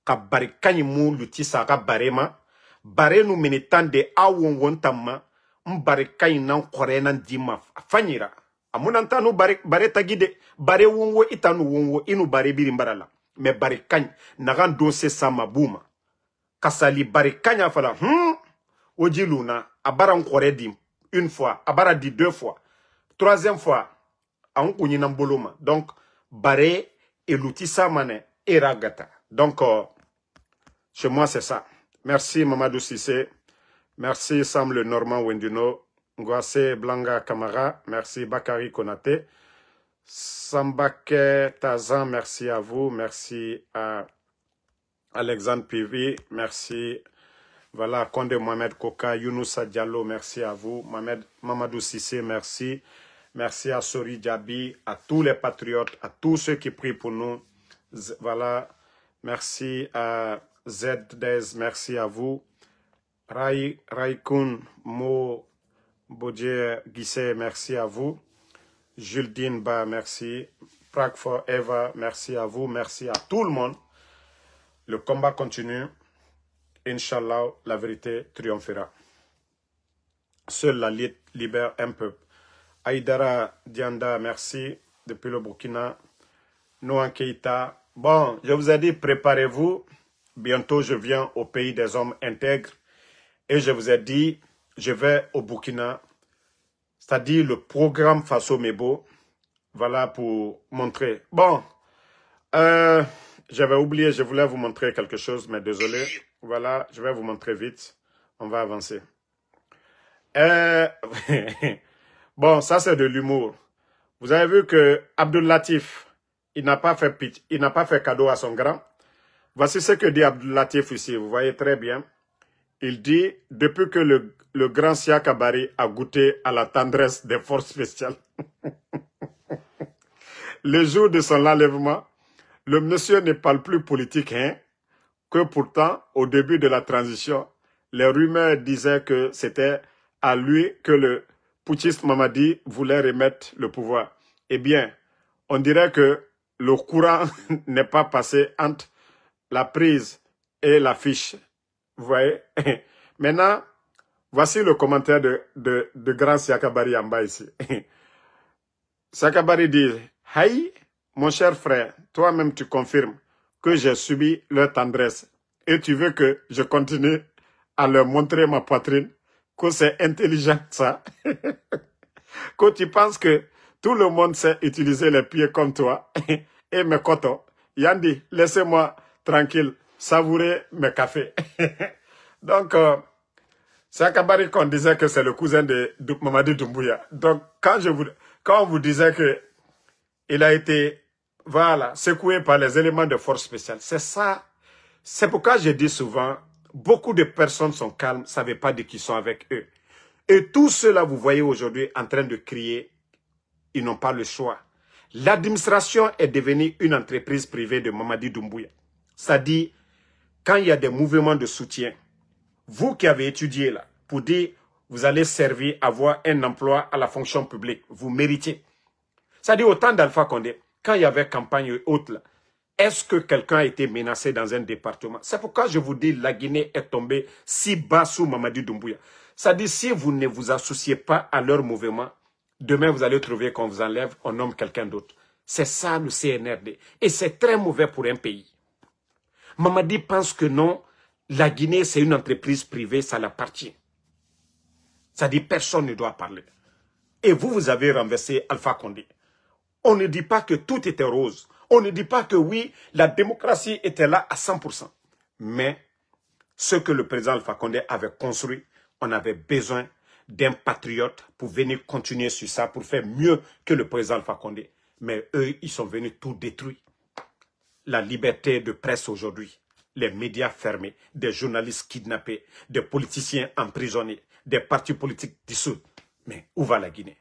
ka bare kanye mu luti sa ka bare ma bare nu minitande awon wontamma mbare kanye nan kore nan dima fanyira amunanta no bare tagide bare wonwo itanu wonwo inu bare biri mbarala me bare kanye nagan dose sama buma Kasali bari kanya fala oji luna abara nkore di une fois abara di 2 fois 3e fois an kunyi namboloma donc bare et l'outil samane et ragata donc chez moi c'est ça. Merci Mamadou Sissé, merci Sam le Normand Wendino, Ngwase Blanga Kamara, merci Bakari Konate, Sambake Tazan, merci à vous, merci à Alexandre Pivi, merci. Voilà, Condé Mohamed Koka, Younoussa Diallo, merci à vous. Mamadou Sissé, merci. Merci à Sori Diaby, à tous les patriotes, à tous ceux qui prient pour nous. Voilà, merci à Zdez, merci à vous. Raikun Mo Bodje Guissé, merci à vous. Jules Dinba, merci. Prague for Eva, merci à vous. Merci à tout le monde. Le combat continue. Inch'Allah, la vérité triomphera. Seule la lutte libère un peuple. Aïdara Dianda, merci. Depuis le Burkina. Noan Keita. Bon, je vous ai dit, préparez-vous. Bientôt, je viens au pays des hommes intègres. Et je vous ai dit, je vais au Burkina. C'est-à-dire le programme Faso Mebo. Voilà pour montrer. Bon, j'avais oublié, je voulais vous montrer quelque chose, mais désolé. Voilà, je vais vous montrer vite. On va avancer. Bon, ça c'est de l'humour. Vous avez vu que Abdul Latif, il n'a pas fait cadeau à son grand. Voici ce que dit Abdul Latif ici. Vous voyez très bien. Il dit, depuis que le grand Siaka Bari a goûté à la tendresse des forces spéciales, le jour de son enlèvement, le monsieur ne parle plus politique, hein, que pourtant, au début de la transition, les rumeurs disaient que c'était à lui que le putschiste Mamadi voulait remettre le pouvoir. Eh bien, on dirait que le courant n'est pas passé entre la prise et l'affiche. Vous voyez? Maintenant, voici le commentaire de grand Siaka Bari en bas ici. Siaka Bari dit, « Haï, mon cher frère, toi-même tu confirmes que j'ai subi leur tendresse et tu veux que je continue à leur montrer ma poitrine, que c'est intelligent ça, que tu penses que tout le monde sait utiliser les pieds comme toi et mes cotons. Yandi, laissez-moi tranquille, savourer mes cafés. » Donc, Siaka Bari qu'on disait que c'est le cousin de Mamadi Doumbouya. Donc, quand on vous disait que il a été, voilà, secoué par les éléments de force spéciale. C'est ça. C'est pourquoi je dis souvent, beaucoup de personnes sont calmes, ne savent pas de qui sont avec eux. Et tous ceux-là, vous voyez aujourd'hui en train de crier, ils n'ont pas le choix. L'administration est devenue une entreprise privée de Mamadi Doumbouya. C'est-à-dire, quand il y a des mouvements de soutien, vous qui avez étudié là, pour dire, vous allez servir, avoir un emploi à la fonction publique, vous méritez. C'est-à-dire, au temps d'Alpha Condé, quand il y avait campagne et autres, est-ce que quelqu'un a été menacé dans un département? C'est pourquoi je vous dis, la Guinée est tombée si bas sous Mamadi Doumbouya. C'est-à-dire, si vous ne vous associez pas à leur mouvement, demain vous allez trouver qu'on vous enlève, on nomme quelqu'un d'autre. C'est ça le CNRD. Et c'est très mauvais pour un pays. Mamadi pense que non, la Guinée c'est une entreprise privée, ça l'appartient. C'est-à-dire, personne ne doit parler. Et vous avez renversé Alpha Condé. On ne dit pas que tout était rose. On ne dit pas que oui, la démocratie était là à 100%. Mais ce que le président Alpha Condé avait construit, on avait besoin d'un patriote pour venir continuer sur ça, pour faire mieux que le président Alpha Condé. Mais eux, ils sont venus tout détruire. La liberté de presse aujourd'hui, les médias fermés, des journalistes kidnappés, des politiciens emprisonnés, des partis politiques dissous. Mais où va la Guinée?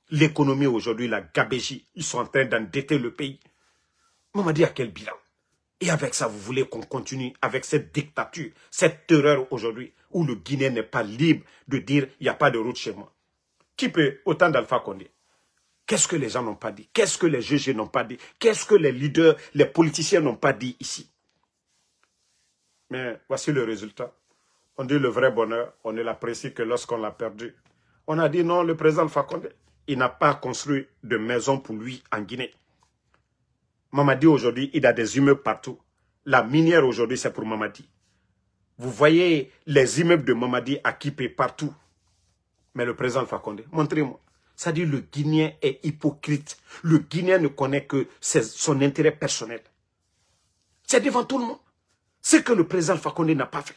L'économie aujourd'hui, la gabégie, ils sont en train d'endetter le pays. Mamadi a quel bilan? Et avec ça, vous voulez qu'on continue avec cette dictature, cette terreur aujourd'hui, où le Guinéen n'est pas libre de dire il n'y a pas de route chez moi. Qui peut, autant d'Alpha Condé? Qu'est-ce que les gens n'ont pas dit? Qu'est-ce que les juges n'ont pas dit? Qu'est-ce que les leaders, les politiciens n'ont pas dit ici? Mais voici le résultat. On dit le vrai bonheur, on ne l'apprécie que lorsqu'on l'a perdu. On a dit non, le président Alpha Condé, il n'a pas construit de maison pour lui en Guinée. Mamadi aujourd'hui, il a des immeubles partout. La minière aujourd'hui, c'est pour Mamadi. Vous voyez les immeubles de Mamadi équipés partout. Mais le président Alpha Condé, montrez-moi. C'est-à-dire le Guinéen est hypocrite. Le Guinéen ne connaît que son intérêt personnel. C'est devant tout le monde. Ce que le président Alpha Condé n'a pas fait.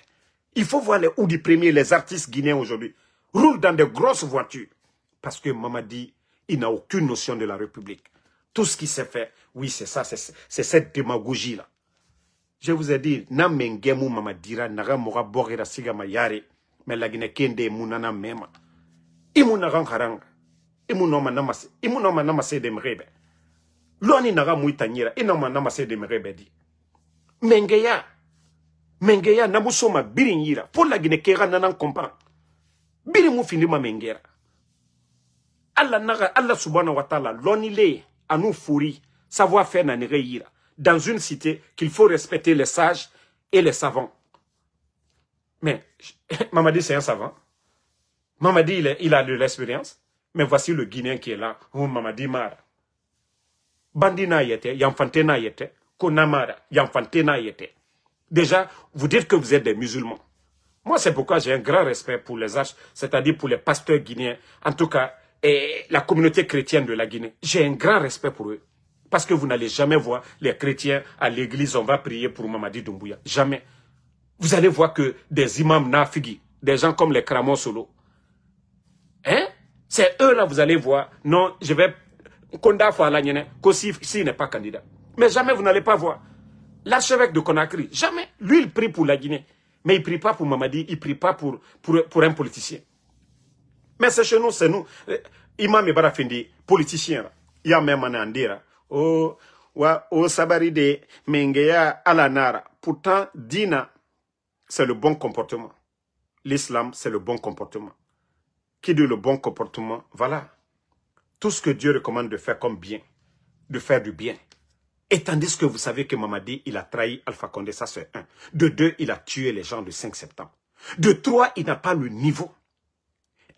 Il faut voir les Oudi premiers, les artistes guinéens aujourd'hui, roulent dans de grosses voitures. Parce que Mamadi, il n'a aucune notion de la République. Tout ce qui s'est fait, oui, c'est ça, c'est cette démagogie-là. Je vous ai dit, na mengemu mama dira, naga moga borira siga ma yare, mais la Guinée kende munana mema. Imu naga haranga, imu noma namase de mrebe. Loni naga muitanyira, inoma namase de mrebe di. Mengeya namusoma birinyira, pour la Guinée kera nanan comprend. Birimu finima mengera. Allah subhanahu wa ta'ala, loni le, anou fouri, savoir faire na nereira. Dans une cité qu'il faut respecter les sages et les savants. Mais, Mamadi, c'est un savant. Mamadi, il a de l'expérience. Mais voici le Guinéen qui est là. Oh, Mamadi Mara. Bandina yete, Yamfantena yete, Konamara, Yamfantena yete. Déjà, vous dites que vous êtes des musulmans. Moi, c'est pourquoi j'ai un grand respect pour les arches, c'est-à-dire pour les pasteurs guinéens. En tout cas, et la communauté chrétienne de la Guinée. J'ai un grand respect pour eux. Parce que vous n'allez jamais voir les chrétiens à l'église, on va prier pour Mamadi Doumbouya. Jamais. Vous allez voir que des imams nafigi, des gens comme les Kramon Solo. Hein? C'est eux là, vous allez voir. Non, je vais... Konda Foualanyene, Kossi n'est pas candidat. Mais jamais vous n'allez pas voir. L'archevêque de Conakry, jamais. Lui, il prie pour la Guinée. Mais il ne prie pas pour Mamadi, il ne prie pas pour un politicien. Mais c'est chez nous, c'est nous. Imam Ibarafindi, politicien. Il y a même un andira. Oh, Sabaride, Mengeya, Alanara. Pourtant, Dina, c'est le bon comportement. L'islam, c'est le bon comportement. Qui dit le bon comportement? Voilà. Tout ce que Dieu recommande de faire comme bien. De faire du bien. Et tandis que vous savez que Mamadi, il a trahi Alpha Condé, ça c'est 1. De 2, il a tué les gens le 5 septembre. De 3, il n'a pas le niveau.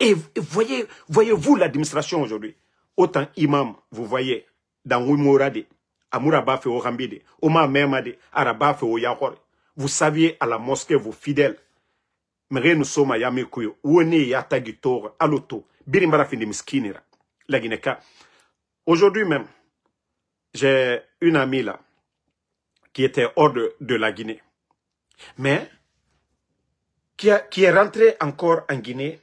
Et voyez-vous l'administration aujourd'hui. Autant imam, vous voyez, dans Wimorade, Amourabafe au Rambide, Oma Memade, Arabafe au Yahor. Vous saviez à la mosquée, vos fidèles. Mais nous sommes à Yamekuyo, Ouene Yatagitor, Aloto, Birimbarafini Miskinira, la Guinéka. Aujourd'hui même, j'ai une amie là, qui était hors de la Guinée, mais qui est rentrée encore en Guinée,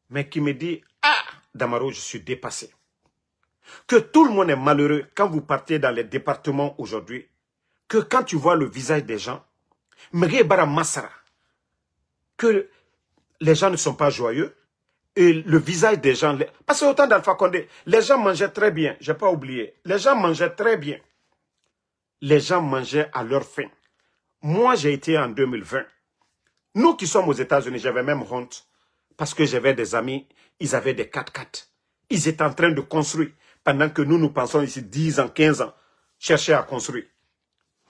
mais qui me dit, ah, Damaro, je suis dépassé. Que tout le monde est malheureux quand vous partez dans les départements aujourd'hui, que quand tu vois le visage des gens, que les gens ne sont pas joyeux, et le visage des gens, parce que autant d'Alpha Condé, les gens mangeaient très bien, je n'ai pas oublié, les gens mangeaient très bien. Les gens mangeaient à leur faim. Moi, j'ai été en 2020. Nous qui sommes aux États-Unis, j'avais même honte. Parce que j'avais des amis, ils avaient des 4x4. Ils étaient en train de construire. Pendant que nous pensons ici 10 ans, 15 ans, chercher à construire.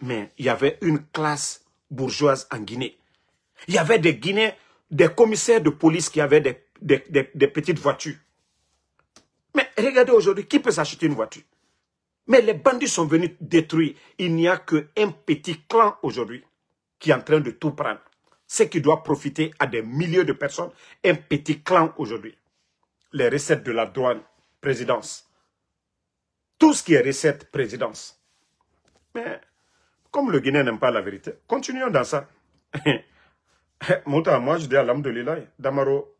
Mais il y avait une classe bourgeoise en Guinée. Il y avait des Guinéens, des commissaires de police qui avaient des petites voitures. Mais regardez aujourd'hui, qui peut s'acheter une voiture? Mais les bandits sont venus détruire. Il n'y a qu'un petit clan aujourd'hui qui est en train de tout prendre. Ce qui doit profiter à des milliers de personnes. Un petit clan aujourd'hui. Les recettes de la douane, présidence. Tout ce qui est recette, présidence. Mais comme le Guinéen n'aime pas la vérité, continuons dans ça. Moi, je dis à l'Alhamdoulilah, Damaro,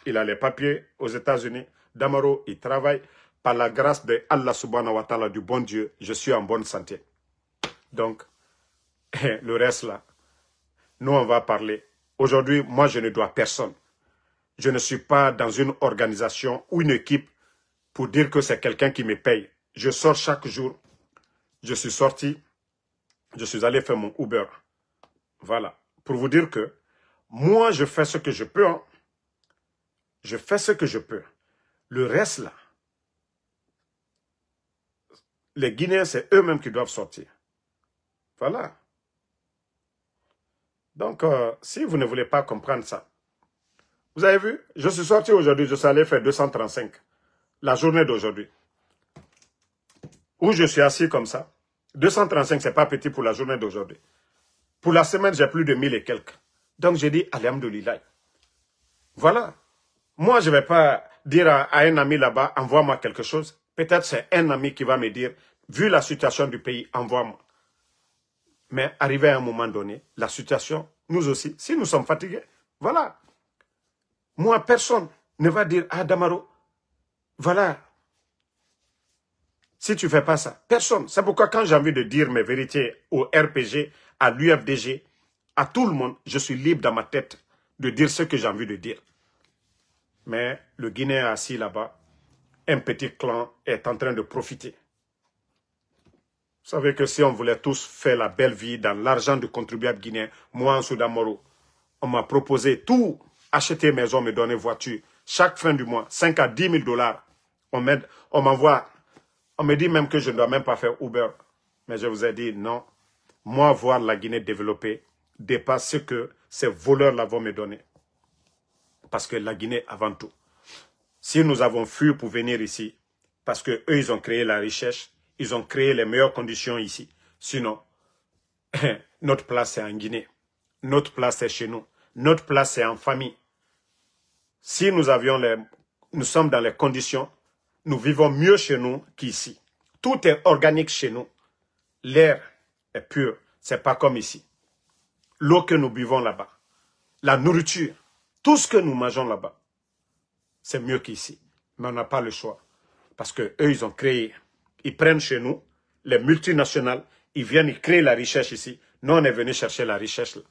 il a les papiers aux États-Unis. Damaro, il travaille. Par la grâce de Allah subhanahu wa ta'ala, du bon Dieu, je suis en bonne santé. Donc, le reste là, nous on va parler. Aujourd'hui, moi je ne dois personne. Je ne suis pas dans une organisation ou une équipe pour dire que c'est quelqu'un qui me paye. Je sors chaque jour. Je suis sorti. Je suis allé faire mon Uber. Voilà. Pour vous dire que moi je fais ce que je peux. Hein. Je fais ce que je peux. Le reste là, les Guinéens, c'est eux-mêmes qui doivent sortir. Voilà. Donc, si vous ne voulez pas comprendre ça, vous avez vu, je suis sorti aujourd'hui, je suis allé faire 235, la journée d'aujourd'hui. Où je suis assis comme ça. 235, c'est pas petit pour la journée d'aujourd'hui. Pour la semaine, j'ai plus de 1000 et quelques. Donc, j'ai dit, alhamdoulilah. Voilà. Moi, je ne vais pas dire à un ami là-bas, envoie-moi quelque chose. Peut-être c'est un ami qui va me dire, vu la situation du pays, envoie-moi. Mais arrivé à un moment donné, la situation, nous aussi, si nous sommes fatigués, voilà. Moi, personne ne va dire, ah Damaro, voilà. Si tu ne fais pas ça, personne. C'est pourquoi quand j'ai envie de dire mes vérités au RPG, à l'UFDG, à tout le monde. Je suis libre dans ma tête de dire ce que j'ai envie de dire. Mais le Guinéen assis là-bas, un petit clan est en train de profiter. Vous savez que si on voulait tous faire la belle vie dans l'argent du contribuable guinéen, moi en Soudan Moro, on m'a proposé tout, acheter maison, me donner voiture. Chaque fin du mois, 5 à 10 000 $. On m'envoie, on me dit même que je ne dois même pas faire Uber. Mais je vous ai dit non. Moi, voir la Guinée développée dépasse ce que ces voleurs-là vont me donner. Parce que la Guinée avant tout. Si nous avons fui pour venir ici, parce qu'eux, ils ont créé la richesse, ils ont créé les meilleures conditions ici. Sinon, notre place c'est en Guinée. Notre place c'est chez nous. Notre place c'est en famille. Si nous sommes dans les conditions, nous vivons mieux chez nous qu'ici. Tout est organique chez nous. L'air est pur. C'est pas comme ici. L'eau que nous buvons là-bas, la nourriture, tout ce que nous mangeons là-bas, c'est mieux qu'ici. Mais on n'a pas le choix. Parce qu'eux, ils ont créé, ils prennent chez nous, les multinationales, ils viennent, ils créent la richesse ici. Nous, on est venu chercher la richesse là.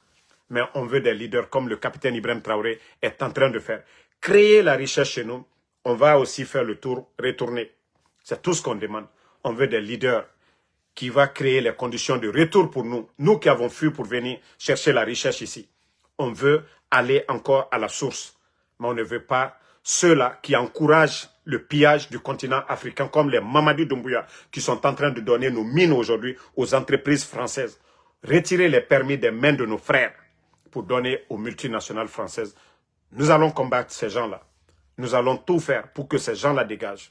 Mais on veut des leaders comme le capitaine Ibrahim Traoré est en train de faire. Créer la richesse chez nous, on va aussi faire le tour, retourner. C'est tout ce qu'on demande. On veut des leaders qui vont créer les conditions de retour pour nous. Nous qui avons fui pour venir chercher la richesse ici. On veut aller encore à la source. Mais on ne veut pas ceux-là qui encouragent le pillage du continent africain comme les Mamadi Doumbouya qui sont en train de donner nos mines aujourd'hui aux entreprises françaises. Retirer les permis des mains de nos frères pour donner aux multinationales françaises. Nous allons combattre ces gens-là. Nous allons tout faire pour que ces gens-là dégagent.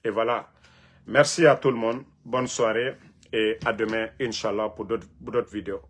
Et voilà. Merci à tout le monde. Bonne soirée et à demain, Inch'Allah, pour d'autres vidéos.